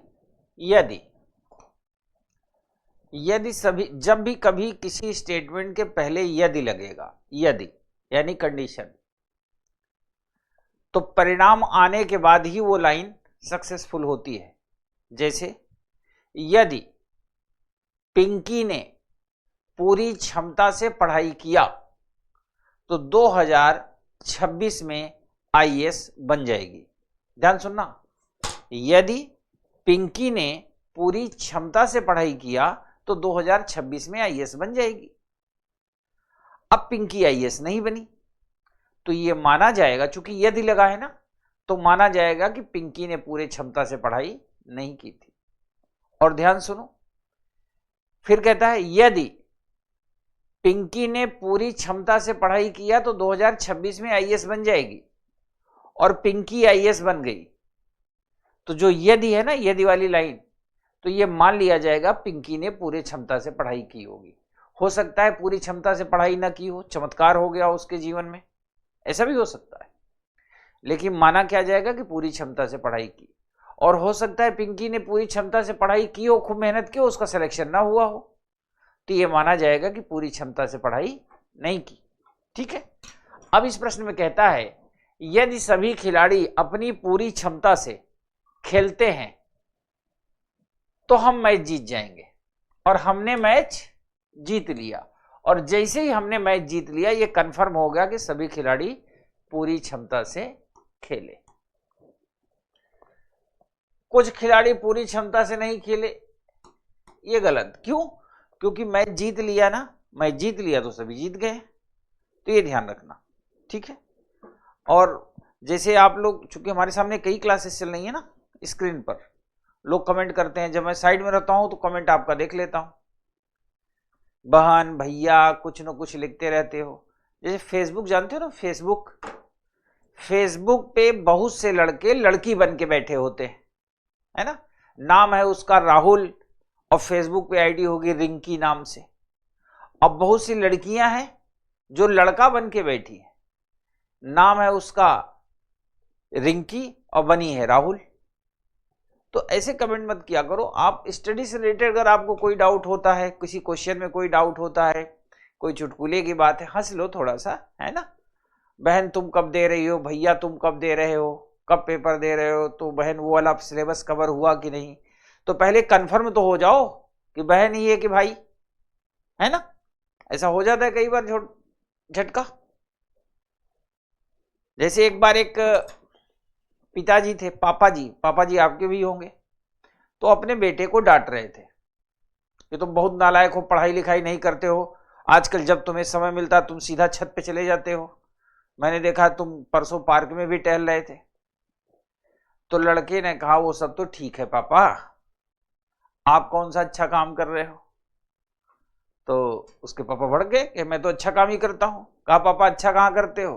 यदि यदि सभी जब भी कभी किसी स्टेटमेंट के पहले यदि लगेगा, यदि यानी कंडीशन, तो परिणाम आने के बाद ही वो लाइन सक्सेसफुल होती है। जैसे यदि पिंकी ने पूरी क्षमता से पढ़ाई किया तो 2026 में आईएएस बन जाएगी। ध्यान सुनना, यदि पिंकी ने पूरी क्षमता से पढ़ाई किया तो 2026 में आईएएस बन जाएगी। अब पिंकी आईएएस नहीं बनी तो ये माना जाएगा, चूंकि यदि लगा है ना, तो माना जाएगा कि पिंकी ने पूरी क्षमता से पढ़ाई नहीं की थी। और ध्यान सुनो, फिर कहता है यदि पिंकी ने पूरी क्षमता से पढ़ाई किया तो 2026 में आईएएस बन जाएगी, और पिंकी आईएएस बन गई, तो जो यदि है ना, यदि वाली लाइन, तो ये मान लिया जाएगा पिंकी ने पूरी क्षमता से पढ़ाई की होगी। हो सकता है पूरी क्षमता से पढ़ाई ना की हो, चमत्कार हो गया उसके जीवन में, ऐसा भी हो सकता है, लेकिन माना क्या जाएगा कि पूरी क्षमता से पढ़ाई की। और हो सकता है पिंकी ने पूरी क्षमता से पढ़ाई की हो, खूब मेहनत की हो, उसका सिलेक्शन ना हुआ हो, तो ये माना जाएगा कि पूरी क्षमता से पढ़ाई नहीं की। ठीक है। अब इस प्रश्न में कहता है यदि सभी खिलाड़ी अपनी पूरी क्षमता से खेलते हैं तो हम मैच जीत जाएंगे, और हमने मैच जीत लिया, और जैसे ही हमने मैच जीत लिया ये कंफर्म हो गया कि सभी खिलाड़ी पूरी क्षमता से खेले। कुछ खिलाड़ी पूरी क्षमता से नहीं खेले, ये गलत। क्यों? क्योंकि मैच जीत लिया ना, मैच जीत लिया तो सभी जीत गए, तो ये ध्यान रखना। ठीक है। और जैसे आप लोग, चूंकि हमारे सामने कई क्लासेस चल रही है ना स्क्रीन पर, लोग कमेंट करते हैं, जब मैं साइड में रहता हूं तो कमेंट आपका देख लेता हूं, बहन भैया कुछ न कुछ लिखते रहते हो। जैसे फेसबुक जानते हो ना, फेसबुक पे बहुत से लड़के लड़की बन के बैठे होते हैं, है ना, नाम है उसका राहुल, और फेसबुक पे आईडी होगी रिंकी नाम से। अब बहुत सी लड़कियां हैं जो लड़का बन के बैठी है, नाम है उसका रिंकी और बनी है राहुल। तो ऐसे कमेंट मत किया करो। आप स्टडी से रिलेटेड अगर आपको कोई डाउट होता है, किसी क्वेश्चन में कोई डाउट होता है, कोई चुटकुले की बात है, हंस लो थोड़ा सा, है ना। बहन तुम कब दे रही हो, भैया तुम कब दे रहे हो, कब पेपर दे रहे हो, तो बहन वो वाला सिलेबस कवर हुआ कि नहीं, तो पहले कंफर्म तो हो जाओ कि बहन ही है कि भाई, है ना। ऐसा हो जाता है कई बार झटका। जैसे एक बार एक पिताजी थे, पापा जी आपके भी होंगे, तो अपने बेटे को डांट रहे थे कि तुम बहुत नालायक हो, पढ़ाई लिखाई नहीं करते हो, आजकल जब तुम्हें समय मिलता तुम सीधा छत पे चले जाते हो, मैंने देखा तुम परसों पार्क में भी टहल रहे थे। तो लड़के ने कहा वो सब तो ठीक है पापा, आप कौन सा अच्छा काम कर रहे हो। तो उसके पापा भड़क गए कि मैं तो अच्छा काम ही करता हूं। कहा पापा अच्छा कहाँ करते हो,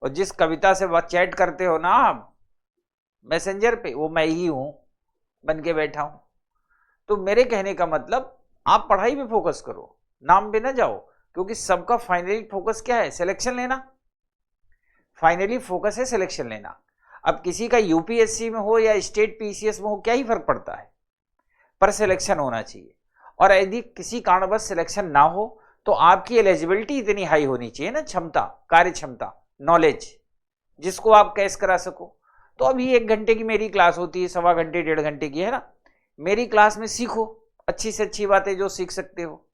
और जिस कविता से चैट करते हो ना आप मैसेंजर पे, वो मैं ही हूं बन के बैठा हूं। तो मेरे कहने का मतलब आप पढ़ाई पे फोकस करो, नाम पे ना जाओ, क्योंकि सबका फाइनली फोकस क्या है, सिलेक्शन लेना। फाइनली फोकस है सिलेक्शन लेना। अब किसी का यूपीएससी में हो या स्टेट पीसीएस में हो, क्या ही फर्क पड़ता है, पर सिलेक्शन होना चाहिए। और यदि किसी कारणवश सिलेक्शन ना हो तो आपकी एलिजिबिलिटी इतनी हाई होनी चाहिए ना, क्षमता, कार्य क्षमता, नॉलेज, जिसको आप कैश करा सको। तो अभी 1 घंटे की मेरी क्लास होती है, 1.25 घंटे 1.5 घंटे की, है ना। मेरी क्लास में सीखो अच्छी से अच्छी बातें जो सीख सकते हो।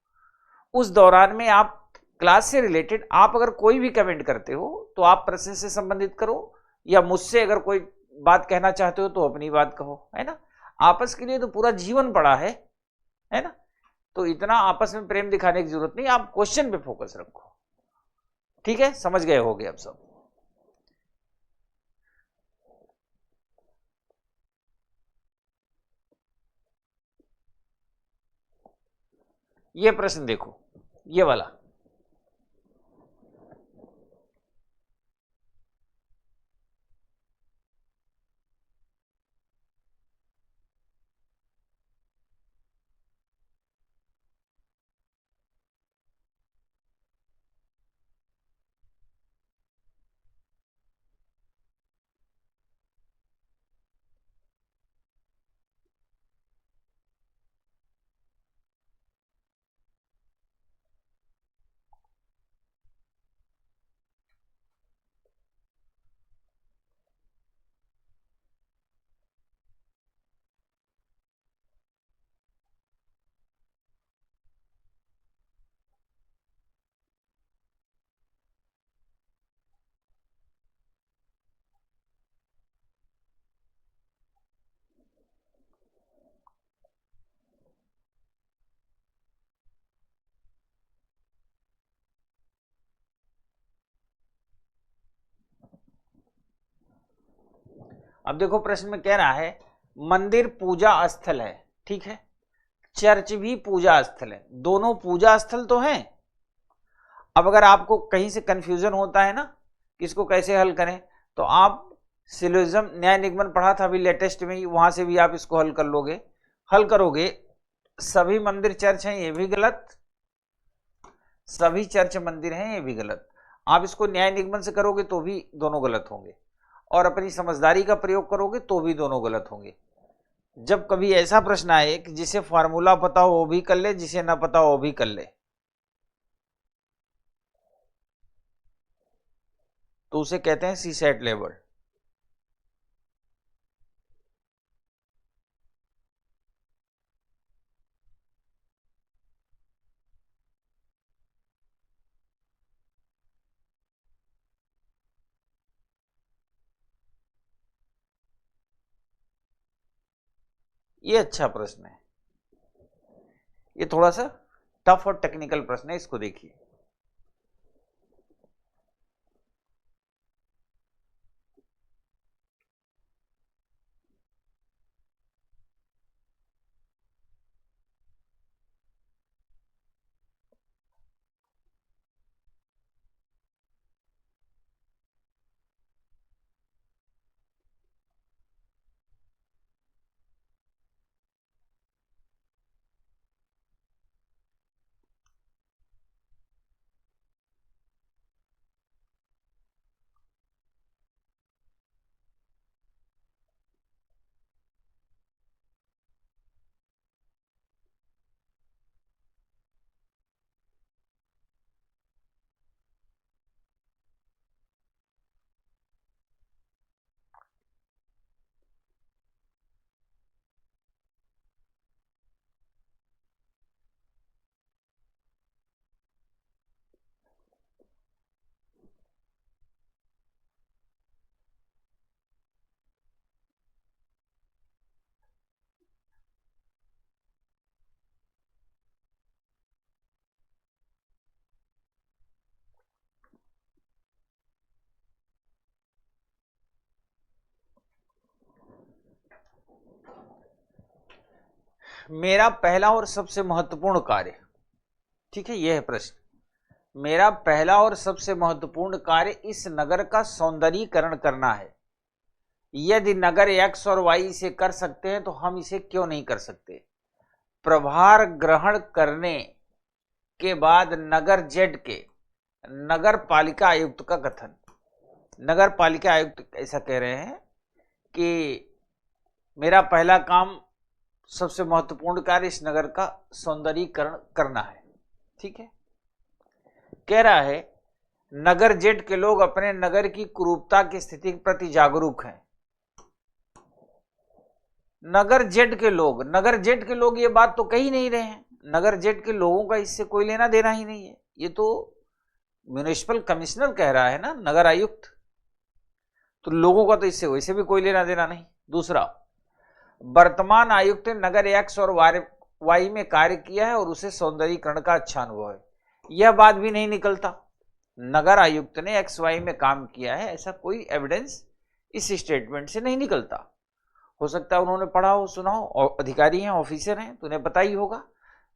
उस दौरान में आप क्लास से रिलेटेड आप अगर कोई भी कमेंट करते हो तो आप प्रश्न से संबंधित करो, या मुझसे अगर कोई बात कहना चाहते हो तो अपनी बात कहो, है ना। आपस के लिए तो पूरा जीवन पड़ा है ना। तो इतना आपस में प्रेम दिखाने की जरूरत नहीं, आप क्वेश्चन पे फोकस रखो। ठीक है, समझ गए होगे अब सब। ये प्रश्न देखो, ये वाला, अब देखो प्रश्न में कह रहा है मंदिर पूजा स्थल है, ठीक है, चर्च भी पूजा स्थल है, दोनों पूजा स्थल तो हैं। अब अगर आपको कहीं से कंफ्यूजन होता है ना कि इसको कैसे हल करें, तो आप सिलोजिज्म न्याय निगमन पढ़ा था अभी लेटेस्ट में ही, वहां से भी आप इसको हल कर लोगे। हल करोगे, सभी मंदिर चर्च हैं ये भी गलत, सभी चर्च मंदिर हैं ये भी गलत। आप इसको न्याय निगमन से करोगे तो भी दोनों गलत होंगे, और अपनी समझदारी का प्रयोग करोगे तो भी दोनों गलत होंगे। जब कभी ऐसा प्रश्न आए कि जिसे फॉर्मूला पता हो वो भी कर ले, जिसे ना पता हो वो भी कर ले, तो उसे कहते हैं सी सेट लेवल। ये अच्छा प्रश्न है, ये थोड़ा सा टफ और टेक्निकल प्रश्न है, इसको देखिए। मेरा पहला और सबसे महत्वपूर्ण कार्य, ठीक है, यह है प्रश्न। मेरा पहला और सबसे महत्वपूर्ण कार्य इस नगर का सौंदर्यीकरण करना है। यदि नगर एक्स और वाई इसे कर सकते हैं तो हम इसे क्यों नहीं कर सकते। प्रभार ग्रहण करने के बाद नगर जेड के नगर पालिका आयुक्त का गठन। नगर पालिका आयुक्त ऐसा कह रहे हैं कि मेरा पहला काम, सबसे महत्वपूर्ण कार्य इस नगर का सौंदर्यीकरण करना है, ठीक है। कह रहा है नगर जेड के लोग अपने नगर की कुरूपता की स्थिति के प्रति जागरूक हैं। नगर जेड के लोग, नगर जेड के लोग ये बात तो कही नहीं रहे हैं, नगर जेड के लोगों का इससे कोई लेना देना ही नहीं है, ये तो म्युनिसिपल कमिश्नर कह रहा है ना, नगर आयुक्त, तो लोगों का तो इससे वैसे भी कोई लेना देना नहीं। दूसरा, वर्तमान आयुक्त ने नगर एक्स और वाई में कार्य किया है और उसे सौंदर्यीकरण का अच्छा अनुभव है। यह बात भी नहीं निकलता, नगर आयुक्त ने एक्स वाई में काम किया है, ऐसा कोई एविडेंस इस स्टेटमेंट से नहीं निकलता। हो सकता है उन्होंने पढ़ा हो, सुना हो, और अधिकारी हैं, ऑफिसर हैं, तो उन्हें पता ही होगा।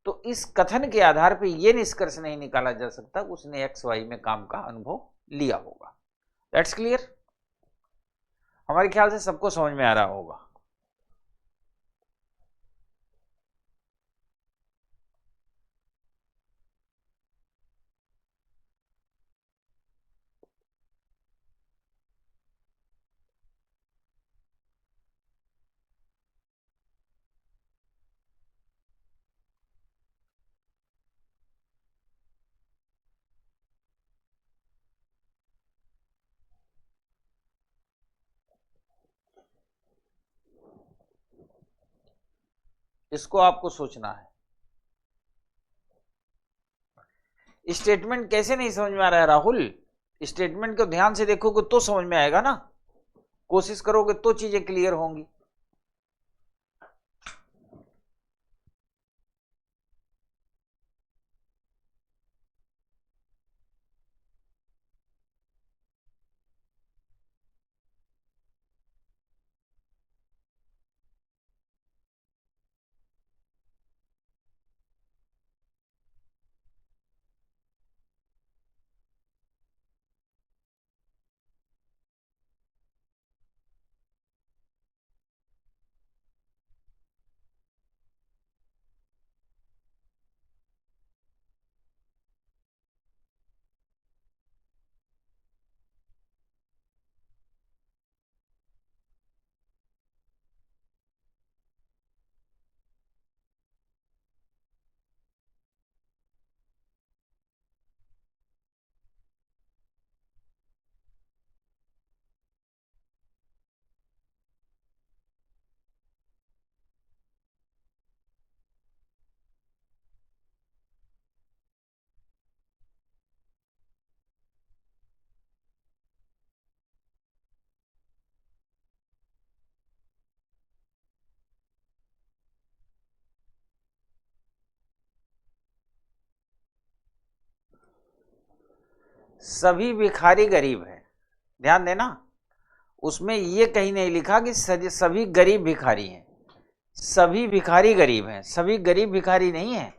तो इस कथन के आधार पर यह निष्कर्ष नहीं निकाला जा सकता उसने एक्स वाई में काम का अनुभव लिया होगा। दैट्स क्लियर, हमारे ख्याल से सबको समझ में आ रहा होगा। इसको आपको सोचना है। स्टेटमेंट कैसे नहीं समझ में आ रहा है राहुल, स्टेटमेंट को ध्यान से देखोगे तो समझ में आएगा ना, कोशिश करोगे तो चीजें क्लियर होंगी। सभी भिखारी गरीब हैं, ध्यान देना, उसमें ये कहीं नहीं लिखा कि सभी गरीब भिखारी हैं। सभी भिखारी गरीब हैं, सभी गरीब भिखारी नहीं है।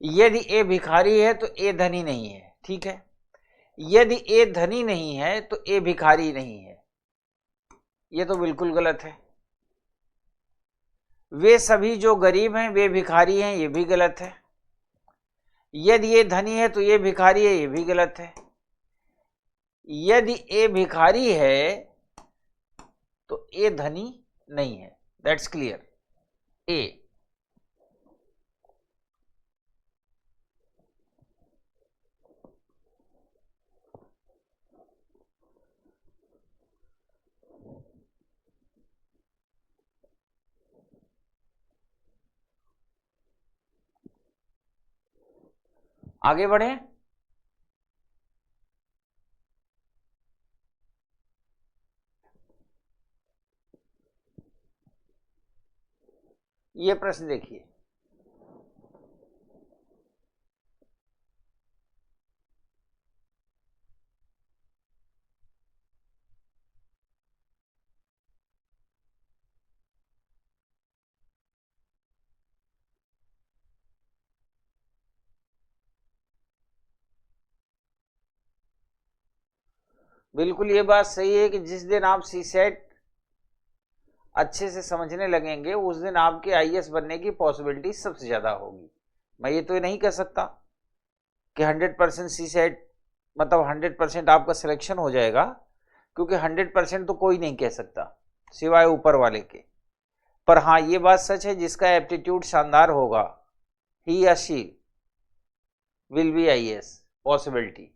यदि ए भिखारी है तो ए धनी नहीं है, ठीक है। यदि ए धनी नहीं है तो ए भिखारी नहीं है, ये तो बिल्कुल गलत है। वे सभी जो गरीब हैं वे भिखारी हैं, ये भी गलत है। यदि ये धनी है तो ये भिखारी है, ये भी गलत है। यदि ए भिखारी है तो ए धनी नहीं है, दैट्स क्लियर। ए आगे बढ़े। ये प्रश्न देखिए, बिल्कुल ये बात सही है कि जिस दिन आप सीसेट अच्छे से समझने लगेंगे उस दिन आपके आईएएस बनने की पॉसिबिलिटी सबसे ज्यादा होगी। मैं ये तो ये नहीं कह सकता कि 100% सीसेट मतलब 100% आपका सिलेक्शन हो जाएगा, क्योंकि 100% तो कोई नहीं कह सकता सिवाय ऊपर वाले के। पर हाँ ये बात सच है, जिसका एप्टीट्यूड शानदार होगा ही या she will be IAS possibility.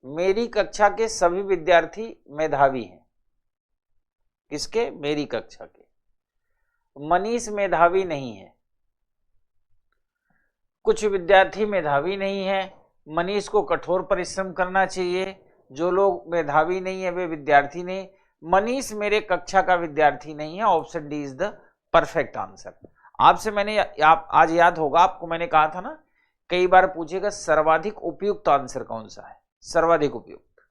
मेरी कक्षा के सभी विद्यार्थी मेधावी हैं। किसके? मेरी कक्षा के। मनीष मेधावी नहीं है। कुछ विद्यार्थी मेधावी नहीं है, मनीष को कठोर परिश्रम करना चाहिए। जो लोग मेधावी नहीं है वे विद्यार्थी नहीं। मनीष मेरे कक्षा का विद्यार्थी नहीं है। Option D is the perfect answer. आपसे मैंने आज याद होगा आपको, मैंने कहा था ना कई बार पूछेगा सर्वाधिक उपयुक्त आंसर कौन सा है, सर्वाधिक उपयुक्त।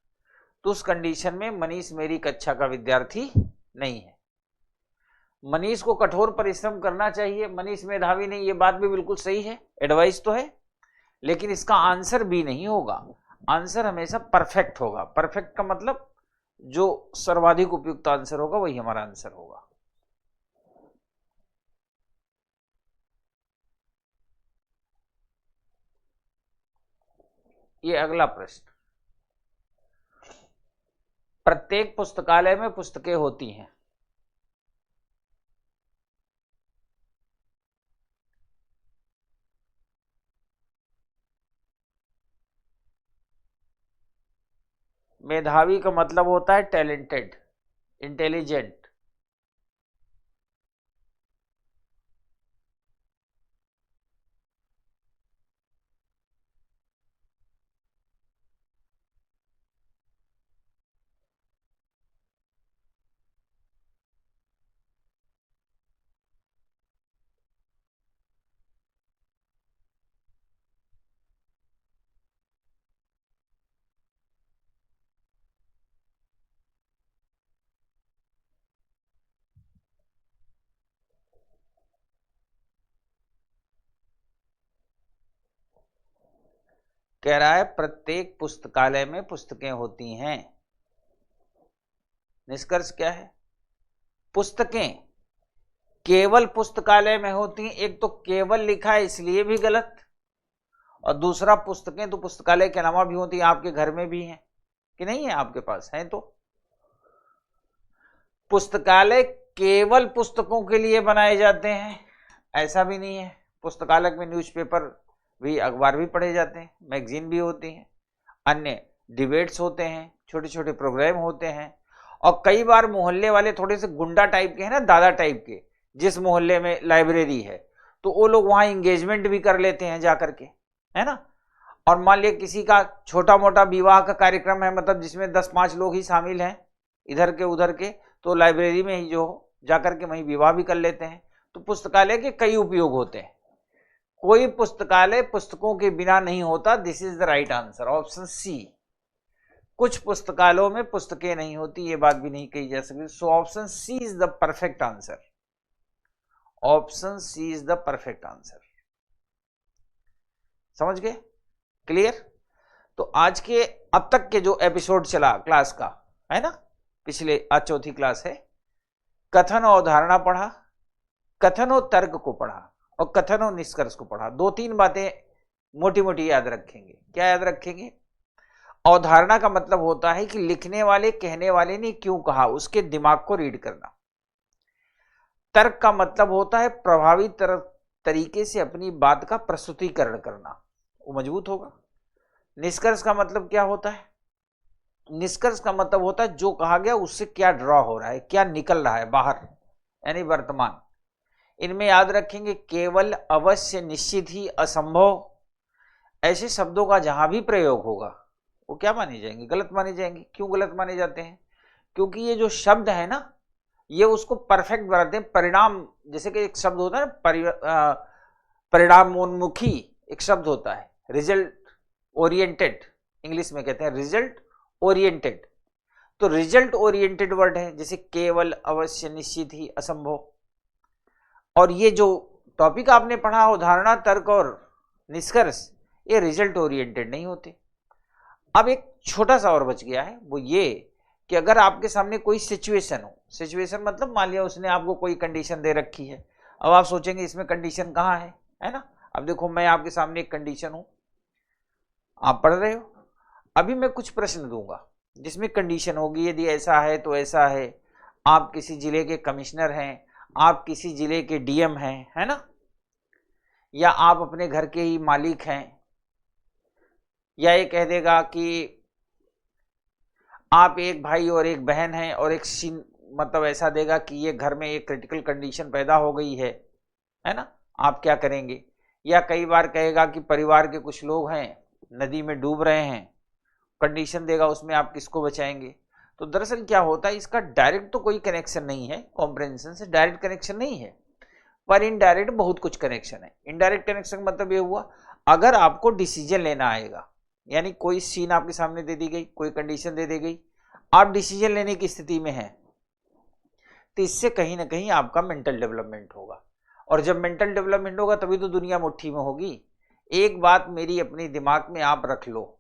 तो उस कंडीशन में मनीष मेरी कक्षा का विद्यार्थी नहीं है। मनीष को कठोर परिश्रम करना चाहिए, मनीष मेधावी नहीं, ये बात भी बिल्कुल सही है, एडवाइस तो है, लेकिन इसका आंसर भी नहीं होगा। आंसर हमेशा परफेक्ट होगा। परफेक्ट का मतलब जो सर्वाधिक उपयुक्त आंसर होगा वही हमारा आंसर होगा। ये अगला प्रश्न, प्रत्येक पुस्तकालय में पुस्तकें होती हैं। मेधावी का मतलब होता है टैलेंटेड, इंटेलिजेंट। कह रहा है प्रत्येक पुस्तकालय में पुस्तकें होती हैं। निष्कर्ष क्या है? पुस्तकें केवल पुस्तकालय में होती हैं। एक तो केवल लिखा है इसलिए भी गलत, और दूसरा पुस्तकें तो पुस्तकालय के अलावा भी होती हैं, आपके घर में भी हैं कि नहीं है, आपके पास हैं। तो पुस्तकालय केवल पुस्तकों के लिए बनाए जाते हैं ऐसा भी नहीं है। पुस्तकालय में न्यूज़पेपर भी, अखबार भी पढ़े जाते हैं, मैगजीन भी होती हैं, अन्य डिबेट्स होते हैं, छोटे छोटे प्रोग्राम होते हैं। और कई बार मोहल्ले वाले थोड़े से गुंडा टाइप के हैं ना, दादा टाइप के, जिस मोहल्ले में लाइब्रेरी है तो वो लोग वहां इंगेजमेंट भी कर लेते हैं जा करके, है ना। और मान लिया किसी का छोटा मोटा विवाह का कार्यक्रम है, मतलब जिसमें 10-5 लोग ही शामिल हैं इधर के उधर के, तो लाइब्रेरी में ही जो जाकर के वहीं विवाह भी कर लेते हैं। तो पुस्तकालय के कई उपयोग होते हैं। कोई पुस्तकालय पुस्तकों के बिना नहीं होता, this is the right answer, option C. कुछ पुस्तकालयों में पुस्तकें नहीं होती, ये बात भी नहीं कही जा सकती। So option C is the perfect answer, option C is the perfect answer. समझ गए? क्लियर? तो आज के अब तक के जो एपिसोड चला क्लास का, है ना, पिछले आज चौथी क्लास है, कथन और अवधारणा पढ़ा, कथन और तर्क को पढ़ा, और कथन और निष्कर्ष को पढ़ा। दो तीन बातें मोटी मोटी याद रखेंगे। क्या याद रखेंगे? अवधारणा का मतलब होता है कि लिखने वाले, कहने वाले ने क्यों कहा, उसके दिमाग को रीड करना। तर्क का मतलब होता है प्रभावी तरीके से अपनी बात का प्रस्तुतिकरण करना, वो मजबूत होगा। निष्कर्ष का मतलब क्या होता है? निष्कर्ष का मतलब होता है जो कहा गया उससे क्या ड्रॉ हो रहा है, क्या निकल रहा है बाहर, यानी वर्तमान। इनमें याद रखेंगे केवल, अवश्य, निश्चित ही, असंभव, ऐसे शब्दों का जहां भी प्रयोग होगा वो क्या माने जाएंगे? गलत माने जाएंगे। क्यों गलत माने जाते हैं? क्योंकि ये जो शब्द है ना, ये उसको परफेक्ट बनाते हैं। परिणाम, जैसे कि एक शब्द होता है ना, परिणामोन्मुखी एक शब्द होता है, रिजल्ट ओरिएंटेड, इंग्लिश में कहते हैं रिजल्ट ओरिएंटेड। तो रिजल्ट ओरिएंटेड वर्ड है, जैसे केवल, अवश्य, निश्चित ही, असंभव। और ये जो टॉपिक आपने पढ़ा, उदाहरण, तर्क और निष्कर्ष, ये रिजल्ट ओरिएंटेड नहीं होते। अब एक छोटा सा और बच गया है, वो ये कि अगर आपके सामने कोई सिचुएशन हो, सिचुएशन मतलब मान लिया उसने आपको कोई कंडीशन दे रखी है। अब आप सोचेंगे इसमें कंडीशन कहाँ है ना? अब देखो मैं आपके सामने एक कंडीशन हूं, आप पढ़ रहे हो, अभी मैं कुछ प्रश्न दूंगा जिसमें कंडीशन होगी, यदि ऐसा है तो ऐसा है। आप किसी जिले के कमिश्नर हैं, आप किसी जिले के डीएम हैं, है ना, या आप अपने घर के ही मालिक हैं, या ये कह देगा कि आप एक भाई और एक बहन हैं, और एक सीन मतलब ऐसा देगा कि ये घर में एक क्रिटिकल कंडीशन पैदा हो गई है ना, आप क्या करेंगे? या कई बार कहेगा कि परिवार के कुछ लोग हैं नदी में डूब रहे हैं, कंडीशन देगा, उसमें आप किसको बचाएंगे? तो दरअसल क्या होता है, इसका डायरेक्ट तो कोई कनेक्शन नहीं है, कॉम्प्रिहेंशन से डायरेक्ट कनेक्शन नहीं है, पर इनडायरेक्ट बहुत कुछ कनेक्शन है। इनडायरेक्ट कनेक्शन का मतलब ये हुआ, अगर आपको डिसीजन लेना आएगा, यानी कोई सीन आपके सामने दे दी गई, कोई कंडीशन दे दी गई, आप डिसीजन लेने की स्थिति में हैं, तो इससे कहीं ना कहीं आपका मेंटल डेवलपमेंट होगा। और जब मेंटल डेवलपमेंट होगा तभी तो दुनिया मुट्ठी में होगी। एक बात मेरी अपने दिमाग में आप रख लो,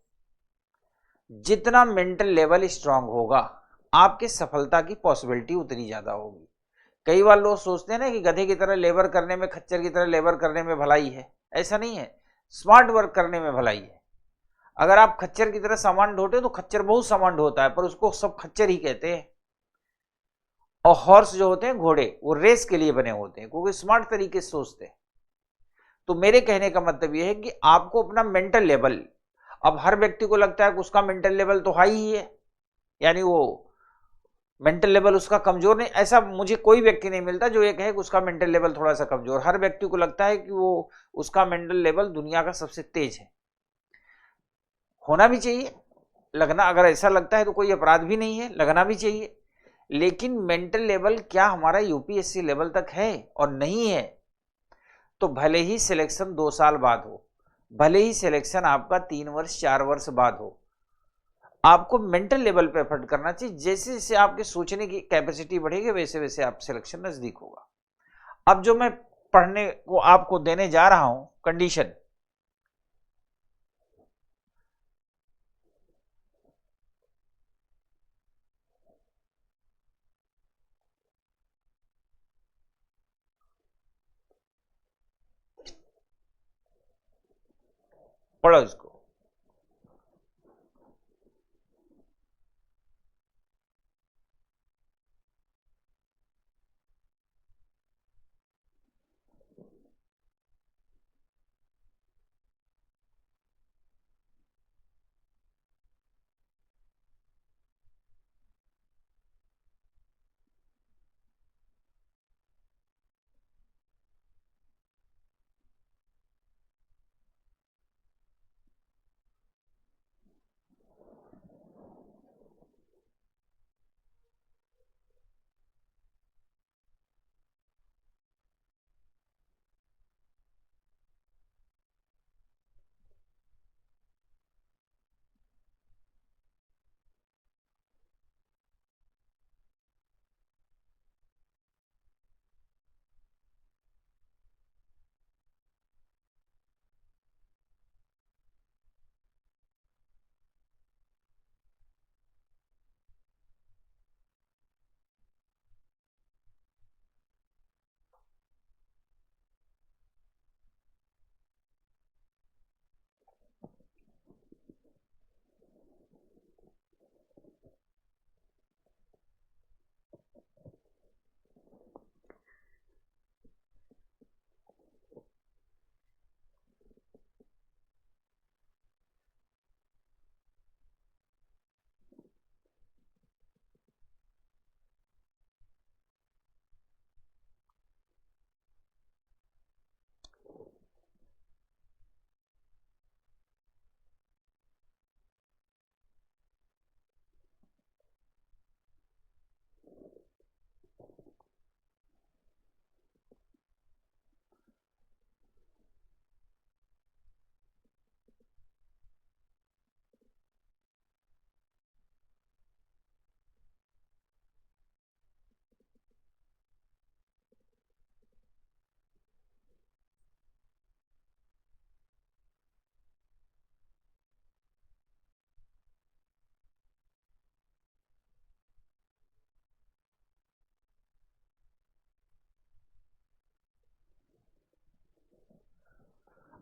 जितना मेंटल लेवल स्ट्रांग होगा, आपके सफलता की पॉसिबिलिटी उतनी ज्यादा होगी। कई बार लोग सोचते हैं ना कि गधे की तरह लेबर करने में, खच्चर की तरह लेबर करने में भलाई है। ऐसा नहीं है, स्मार्ट वर्क करने में भलाई है। अगर आप खच्चर की तरह सामान ढोते तो खच्चर बहुत सामान ढोता है, पर उसको सब खच्चर ही कहते हैं। और हॉर्स जो होते हैं, घोड़े, वो रेस के लिए बने होते हैं, क्योंकि स्मार्ट तरीके से सोचते हैं। तो मेरे कहने का मतलब यह है कि आपको अपना मेंटल लेवल, अब हर व्यक्ति को लगता है कि उसका मेंटल लेवल तो हाई ही है, यानी वो मेंटल लेवल उसका कमजोर नहीं, ऐसा मुझे कोई व्यक्ति नहीं मिलता जो ये कहे कि उसका मेंटल लेवल थोड़ा सा कमजोर। हर व्यक्ति को लगता है कि वो, उसका मेंटल लेवल दुनिया का सबसे तेज है। होना भी चाहिए, लगना, अगर ऐसा लगता है तो कोई अपराध भी नहीं है, लगना भी चाहिए। लेकिन मेंटल लेवल क्या हमारा यूपीएससी लेवल तक है? और नहीं है तो भले ही सिलेक्शन 2 साल बाद हो, भले ही सिलेक्शन आपका 3 वर्ष 4 वर्ष बाद हो, आपको मेंटल लेवल पे एफर्ट करना चाहिए। जैसे जैसे आपके सोचने की कैपेसिटी बढ़ेगी, वैसे वैसे आप सिलेक्शन नजदीक होगा। अब जो मैं पढ़ने को आपको देने जा रहा हूं कंडीशन, पढ़ो इसको।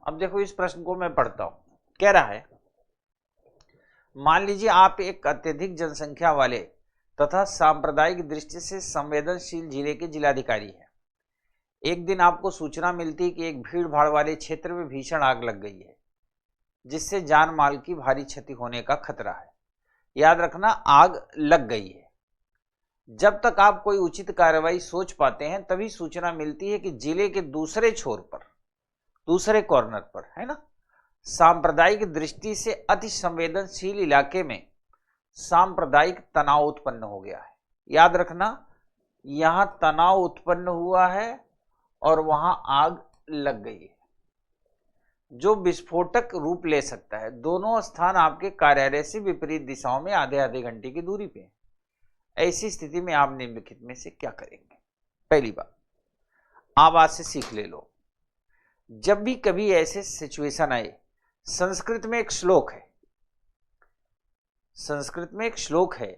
अब देखो इस प्रश्न को मैं पढ़ता हूं। कह रहा है, मान लीजिए आप एक अत्यधिक जनसंख्या वाले तथा सांप्रदायिक दृष्टि से संवेदनशील जिले के जिलाधिकारी हैं। एक दिन आपको सूचना मिलती है कि एक भीड़ भाड़ वाले क्षेत्र में भीषण आग लग गई है, जिससे जान माल की भारी क्षति होने का खतरा है। याद रखना, आग लग गई है। जब तक आप कोई उचित कार्रवाई सोच पाते हैं तभी सूचना मिलती है कि जिले के दूसरे छोर पर, दूसरे कॉर्नर पर, है ना, सांप्रदायिक दृष्टि से अति संवेदनशील इलाके में सांप्रदायिक तनाव उत्पन्न हो गया है। याद रखना, यहां तनाव उत्पन्न हुआ है और वहां आग लग गई है, जो विस्फोटक रूप ले सकता है। दोनों स्थान आपके कार्यालय से विपरीत दिशाओं में आधे आधे घंटे की दूरी पे हैं। ऐसी स्थिति में आप निम्नलिखित में से क्या करेंगे? पहली बात, आप आज से सीख ले लो, जब भी कभी ऐसे सिचुएशन आए, संस्कृत में एक श्लोक है, संस्कृत में एक श्लोक है,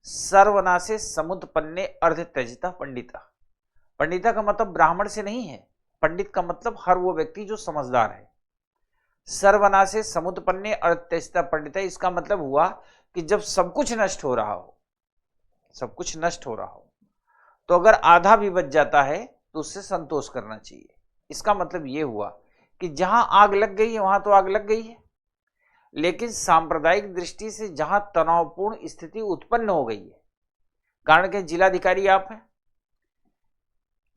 सर्वनाशे समुत्पन्ने अर्ध त्यजिता पंडिता। पंडिता का मतलब ब्राह्मण से नहीं है, पंडित का मतलब हर वो व्यक्ति जो समझदार है। सर्वनाशे समुत्पन्ने अर्ध त्यजिता पंडिता, इसका मतलब हुआ कि जब सब कुछ नष्ट हो रहा हो, सब कुछ नष्ट हो रहा हो, तो अगर आधा भी बच जाता है तो उससे संतोष करना चाहिए। इसका मतलब यह हुआ कि जहां आग लग गई है वहां तो आग लग गई है, लेकिन सांप्रदायिक दृष्टि से जहां तनावपूर्ण स्थिति उत्पन्न हो गई है, कारण के जिलाधिकारी आप हैं,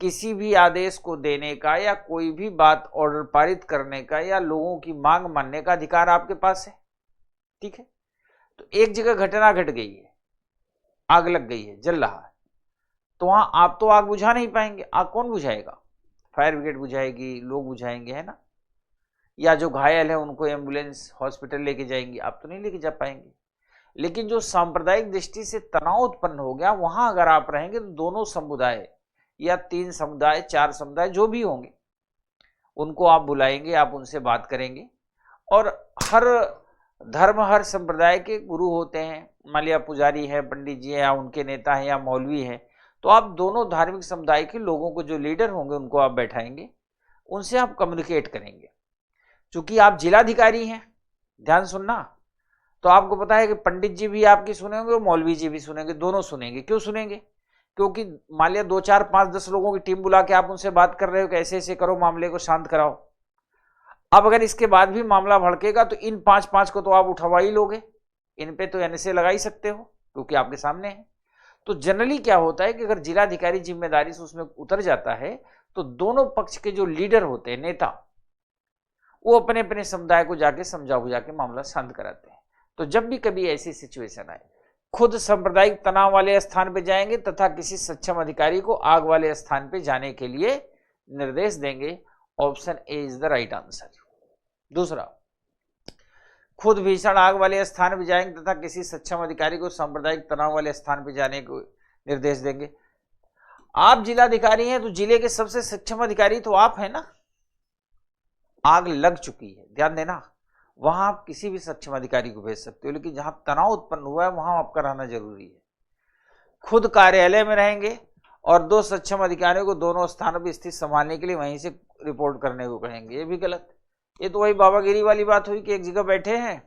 किसी भी आदेश को देने का या कोई भी बात ऑर्डर पारित करने का या लोगों की मांग मानने का अधिकार आपके पास है। ठीक है, तो एक जगह घटना घट गई है, आग लग गई है, जल रहा है, तो वहां आप तो आग बुझा नहीं पाएंगे। आग कौन बुझाएगा? फायर ब्रिगेड बुझाएगी, लोग बुझाएंगे, है ना, या जो घायल है उनको एम्बुलेंस हॉस्पिटल लेके जाएंगी, आप तो नहीं लेके जा पाएंगे। लेकिन जो सांप्रदायिक दृष्टि से तनाव उत्पन्न हो गया, वहां अगर आप रहेंगे तो दोनों समुदाय या 3 समुदाय 4 समुदाय जो भी होंगे उनको आप बुलाएंगे, आप उनसे बात करेंगे। और हर धर्म, हर संप्रदाय के गुरु होते हैं, मान लिया पुजारी है, पंडित जी है, या उनके नेता है, या मौलवी है, तो आप दोनों धार्मिक समुदाय के लोगों को, जो लीडर होंगे, उनको आप बैठाएंगे, उनसे आप कम्युनिकेट करेंगे। चूंकि आप जिलाधिकारी हैं, ध्यान सुनना, तो आपको पता है कि पंडित जी भी आपकी सुनेंगे और मौलवी जी भी सुनेंगे, दोनों सुनेंगे। क्यों सुनेंगे? क्योंकि मान लिया 2 4 5 10 लोगों की टीम बुला के आप उनसे बात कर रहे हो कि ऐसे ऐसे करो, मामले को शांत कराओ। अब अगर इसके बाद भी मामला भड़केगा तो इन 5 को तो आप उठवा ही लोगे, इन पे तो एनएसए लगा ही सकते हो क्योंकि आपके सामने है। तो जनरली क्या होता है कि अगर जिलाधिकारी जिम्मेदारी से उसमें उतर जाता है तो दोनों पक्ष के जो लीडर होते हैं, नेता, वो अपने अपने समुदाय को जाके समझा बुझा के मामला शांत कराते हैं। तो जब भी कभी ऐसी सिचुएशन आए, खुद सांप्रदायिक तनाव वाले स्थान पे जाएंगे तथा किसी सक्षम अधिकारी को आग वाले स्थान पे जाने के लिए निर्देश देंगे। Option A is the right answer. दूसरा, खुद भीषण आग वाले स्थान पर जाएंगे तथा किसी सक्षम अधिकारी को सांप्रदायिक तनाव वाले स्थान पर जाने को निर्देश देंगे। आप जिलाधिकारी हैं तो जिले के सबसे सक्षम अधिकारी तो आप हैं ना। आग लग चुकी है, ध्यान देना, वहां आप किसी भी सक्षम अधिकारी को भेज सकते हो, लेकिन जहां तनाव उत्पन्न हुआ है वहां आपका रहना जरूरी है। खुद कार्यालय में रहेंगे और 2 सक्षम अधिकारियों को दोनों स्थानों पर स्थिति संभालने के लिए वहीं से रिपोर्ट करने को कहेंगे। ये भी गलत। ये तो वही बाबागिरी वाली बात हुई कि एक जगह बैठे हैं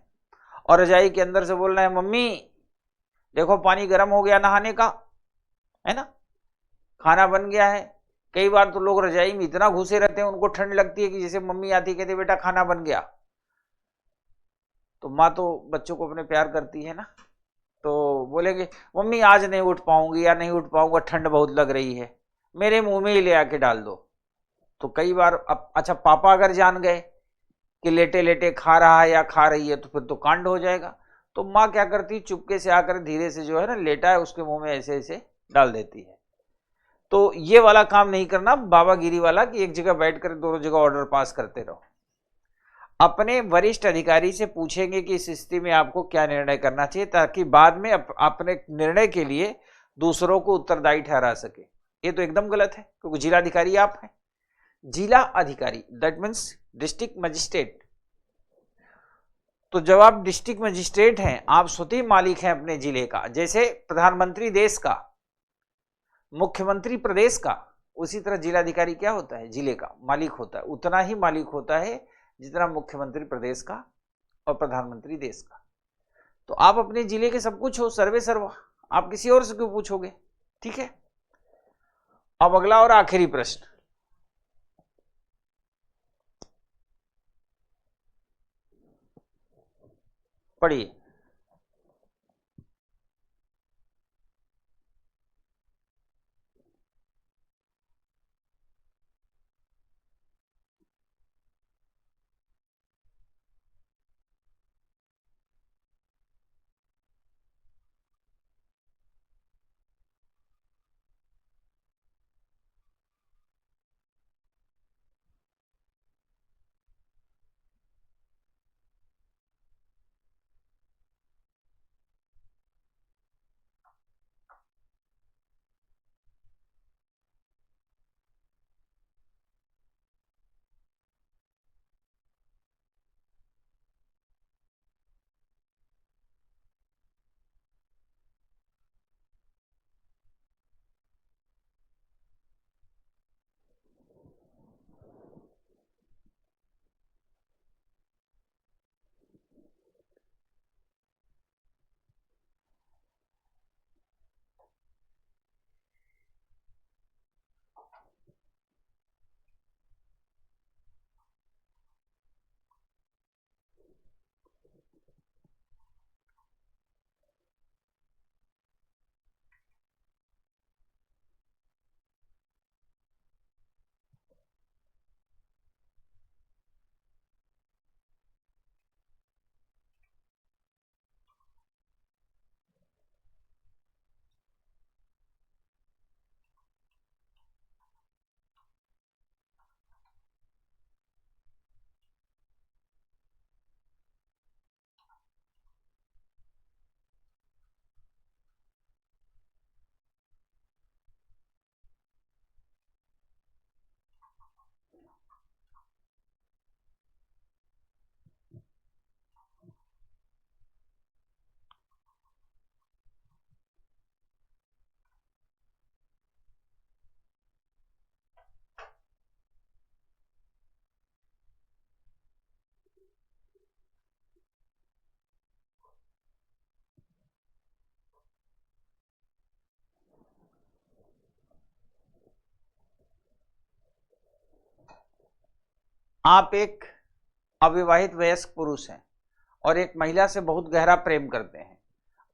और रजाई के अंदर से बोल रहे हैं, मम्मी देखो पानी गर्म हो गया नहाने का, है ना, खाना बन गया है। कई बार तो लोग रजाई में इतना घुसे रहते हैं, उनको ठंड लगती है कि जैसे मम्मी आती कहती बेटा खाना बन गया। तो माँ तो बच्चों को अपने प्यार करती है ना, तो बोलेंगे मम्मी आज नहीं उठ पाऊंगी या नहीं उठ पाऊंगा, ठंड बहुत लग रही है, मेरे मुंह में ही ले आके डाल दो। तो कई बार अच्छा पापा अगर जान गए कि लेटे लेटे खा रहा है या खा रही है तो फिर तो कांड हो जाएगा। तो माँ क्या करती, चुपके से आकर धीरे से जो है ना लेटा है उसके मुंह में ऐसे ऐसे डाल देती है। तो ये वाला काम नहीं करना बाबागिरी वाला कि एक जगह बैठकर दोनों जगह ऑर्डर पास करते रहो। अपने वरिष्ठ अधिकारी से पूछेंगे कि इस स्थिति में आपको क्या निर्णय करना चाहिए, ताकि बाद में अपने निर्णय के लिए दूसरों को उत्तरदायी ठहरा सके। ये तो एकदम गलत है क्योंकि जिलाधिकारी आप हैं। जिला अधिकारी दैट मीन्स डिस्ट्रिक्ट मजिस्ट्रेट। तो जब आप डिस्ट्रिक्ट मजिस्ट्रेट हैं, आप स्वतः मालिक हैं अपने जिले का। जैसे प्रधानमंत्री देश का, मुख्यमंत्री प्रदेश का, उसी तरह जिलाधिकारी क्या होता है, जिले का मालिक होता है। उतना ही मालिक होता है जितना मुख्यमंत्री प्रदेश का और प्रधानमंत्री देश का। तो आप अपने जिले के सब कुछ हो, सर्वे सर्वा, आप किसी और से क्यों पूछोगे? ठीक है। अब अगला और आखिरी प्रश्न, पढ़िए। आप एक अविवाहित वयस्क पुरुष हैं और एक महिला से बहुत गहरा प्रेम करते हैं।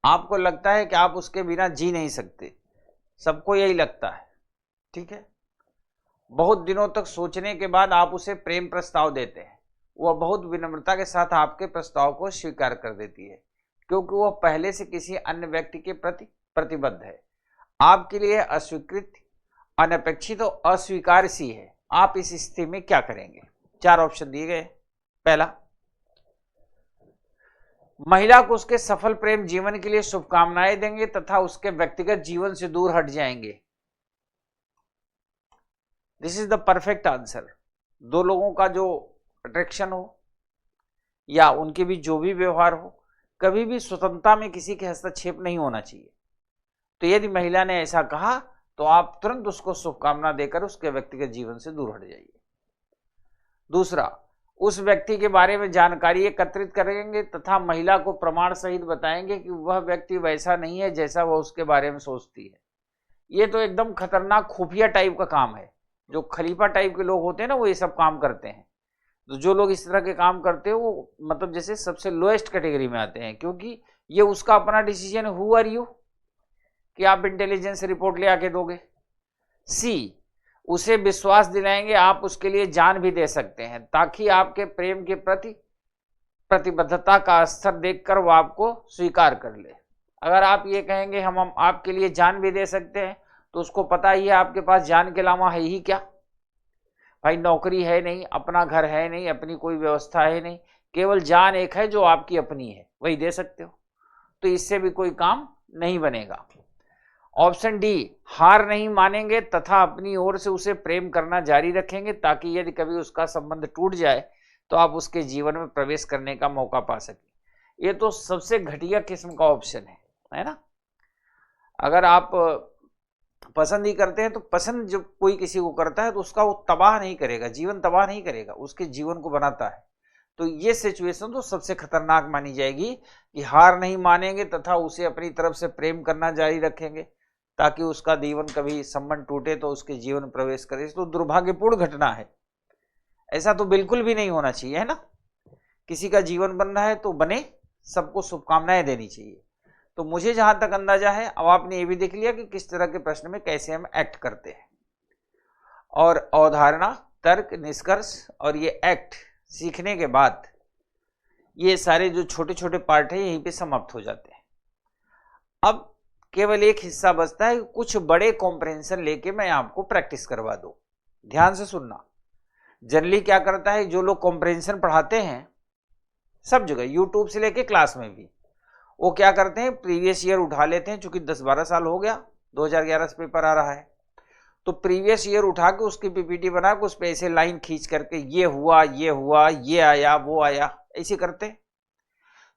आपको लगता है कि आप उसके बिना जी नहीं सकते, सबको यही लगता है, ठीक है। बहुत दिनों तक सोचने के बाद आप उसे प्रेम प्रस्ताव देते हैं। वह बहुत विनम्रता के साथ आपके प्रस्ताव को स्वीकार कर देती है, क्योंकि वह पहले से किसी अन्य व्यक्ति के प्रति प्रतिबद्ध है। आपके लिए अस्वीकृत, अनपेक्षित और अस्वीकार्य सी है। आप इस स्थिति में क्या करेंगे? 4 ऑप्शन दिए गए। पहला, महिला को उसके सफल प्रेम जीवन के लिए शुभकामनाएं देंगे तथा उसके व्यक्तिगत जीवन से दूर हट जाएंगे। This is the perfect answer. 2 लोगों का जो अट्रैक्शन हो या उनके बीच जो भी व्यवहार हो, कभी भी स्वतंत्रता में किसी के हस्तक्षेप नहीं होना चाहिए। तो यदि महिला ने ऐसा कहा तो आप तुरंत उसको शुभकामना देकर उसके व्यक्तिगत जीवन से दूर हट जाइए। दूसरा, उस व्यक्ति के बारे में जानकारी एकत्रित करेंगे तथा महिला को प्रमाण सहित बताएंगे कि वह व्यक्ति वैसा नहीं है जैसा वह उसके बारे में सोचती है। ये तो एकदम खतरनाक खुफिया टाइप का काम है। जो खलीफा टाइप के लोग होते हैं ना, वो ये सब काम करते हैं। तो जो लोग इस तरह के काम करते हैं वो मतलब जैसे सबसे लोएस्ट कैटेगरी में आते हैं, क्योंकि ये उसका अपना डिसीजन। हु आर यू कि आप इंटेलिजेंस रिपोर्ट ले आके दोगे। सी, उसे विश्वास दिलाएंगे आप उसके लिए जान भी दे सकते हैं, ताकि आपके प्रेम के प्रति प्रतिबद्धता का स्तर देखकर वो आपको स्वीकार कर ले। अगर आप ये कहेंगे हम आपके लिए जान भी दे सकते हैं, तो उसको पता ही है आपके पास जान के अलावा है ही क्या। भाई नौकरी है नहीं, अपना घर है नहीं, अपनी कोई व्यवस्था है नहीं, केवल जान एक है जो आपकी अपनी है, वही दे सकते हो। तो इससे भी कोई काम नहीं बनेगा। ऑप्शन डी, हार नहीं मानेंगे तथा अपनी ओर से उसे प्रेम करना जारी रखेंगे, ताकि यदि कभी उसका संबंध टूट जाए तो आप उसके जीवन में प्रवेश करने का मौका पा सके। ये तो सबसे घटिया किस्म का ऑप्शन है ना। अगर आप पसंद ही करते हैं तो पसंद जब कोई किसी को करता है तो उसका वो तबाह नहीं करेगा, जीवन तबाह नहीं करेगा, उसके जीवन को बनाता है। तो ये सिचुएशन तो सबसे खतरनाक मानी जाएगी कि हार नहीं मानेंगे तथा उसे अपनी तरफ से प्रेम करना जारी रखेंगे ताकि उसका जीवन कभी संबंध टूटे तो उसके जीवन में प्रवेश करे। तो दुर्भाग्यपूर्ण घटना है, ऐसा तो बिल्कुल भी नहीं होना चाहिए, है ना। किसी का जीवन बन रहा है तो बने, सबको शुभकामनाएं देनी चाहिए। तो मुझे जहां तक अंदाजा है, अब आपने ये भी देख लिया कि किस तरह के प्रश्न में कैसे हम एक्ट करते हैं। और अवधारणा, तर्क, निष्कर्ष और ये एक्ट सीखने के बाद ये सारे जो छोटे छोटे पार्ट है यहीं पे समाप्त हो जाते हैं। अब केवल एक हिस्सा बचता है, कुछ बड़े कॉम्प्रिहेंशन लेके मैं आपको प्रैक्टिस करवा दूं। ध्यान से सुनना। जनरली क्या करता है, जो लोग कॉम्प्रिहेंशन पढ़ाते हैं सब जगह, यूट्यूब से लेके क्लास में भी, वो क्या करते हैं, प्रीवियस ईयर उठा लेते हैं। चूंकि 10-12 साल हो गया, 2011 से पेपर आ रहा है, तो प्रीवियस ईयर उठा के उसकी पीपीटी बना के उस पे ऐसे लाइन खींच करके ये हुआ, ये हुआ, ये आया, वो आया, ऐसे करते हैं।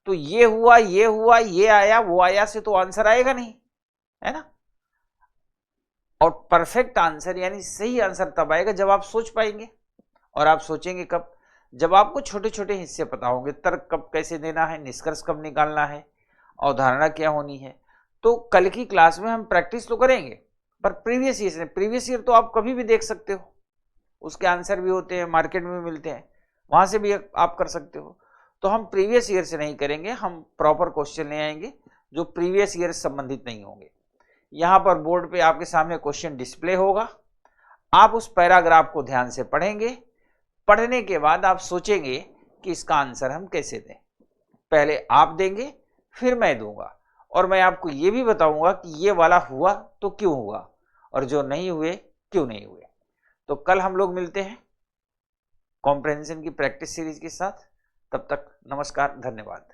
तो ये हुआ, ये हुआ, ये आया, वो आया से तो आंसर आएगा नहीं, है ना। और परफेक्ट आंसर यानी सही आंसर तब आएगा जब आप सोच पाएंगे। और आप सोचेंगे कब, जब आपको छोटे छोटे हिस्से पता होंगे, तर्क कब कैसे देना है, निष्कर्ष कब निकालना है, अवधारणा क्या होनी है। तो कल की क्लास में हम प्रैक्टिस तो करेंगे, पर प्रीवियस ईयर तो आप कभी भी देख सकते हो, उसके आंसर भी होते हैं, मार्केट में भी मिलते हैं, वहां से भी आप कर सकते हो। तो हम प्रीवियस ईयर से नहीं करेंगे, हम प्रॉपर क्वेश्चन ले आएंगे जो प्रीवियस ईयर से संबंधित नहीं होंगे। यहाँ पर बोर्ड पे आपके सामने क्वेश्चन डिस्प्ले होगा, आप उस पैराग्राफ को ध्यान से पढ़ेंगे। पढ़ने के बाद आप सोचेंगे कि इसका आंसर हम कैसे दें। पहले आप देंगे, फिर मैं दूंगा, और मैं आपको ये भी बताऊंगा कि ये वाला हुआ तो क्यों हुआ और जो नहीं हुए क्यों नहीं हुए। तो कल हम लोग मिलते हैं कॉम्प्रिहेंशन की प्रैक्टिस सीरीज के साथ। तब तक नमस्कार, धन्यवाद।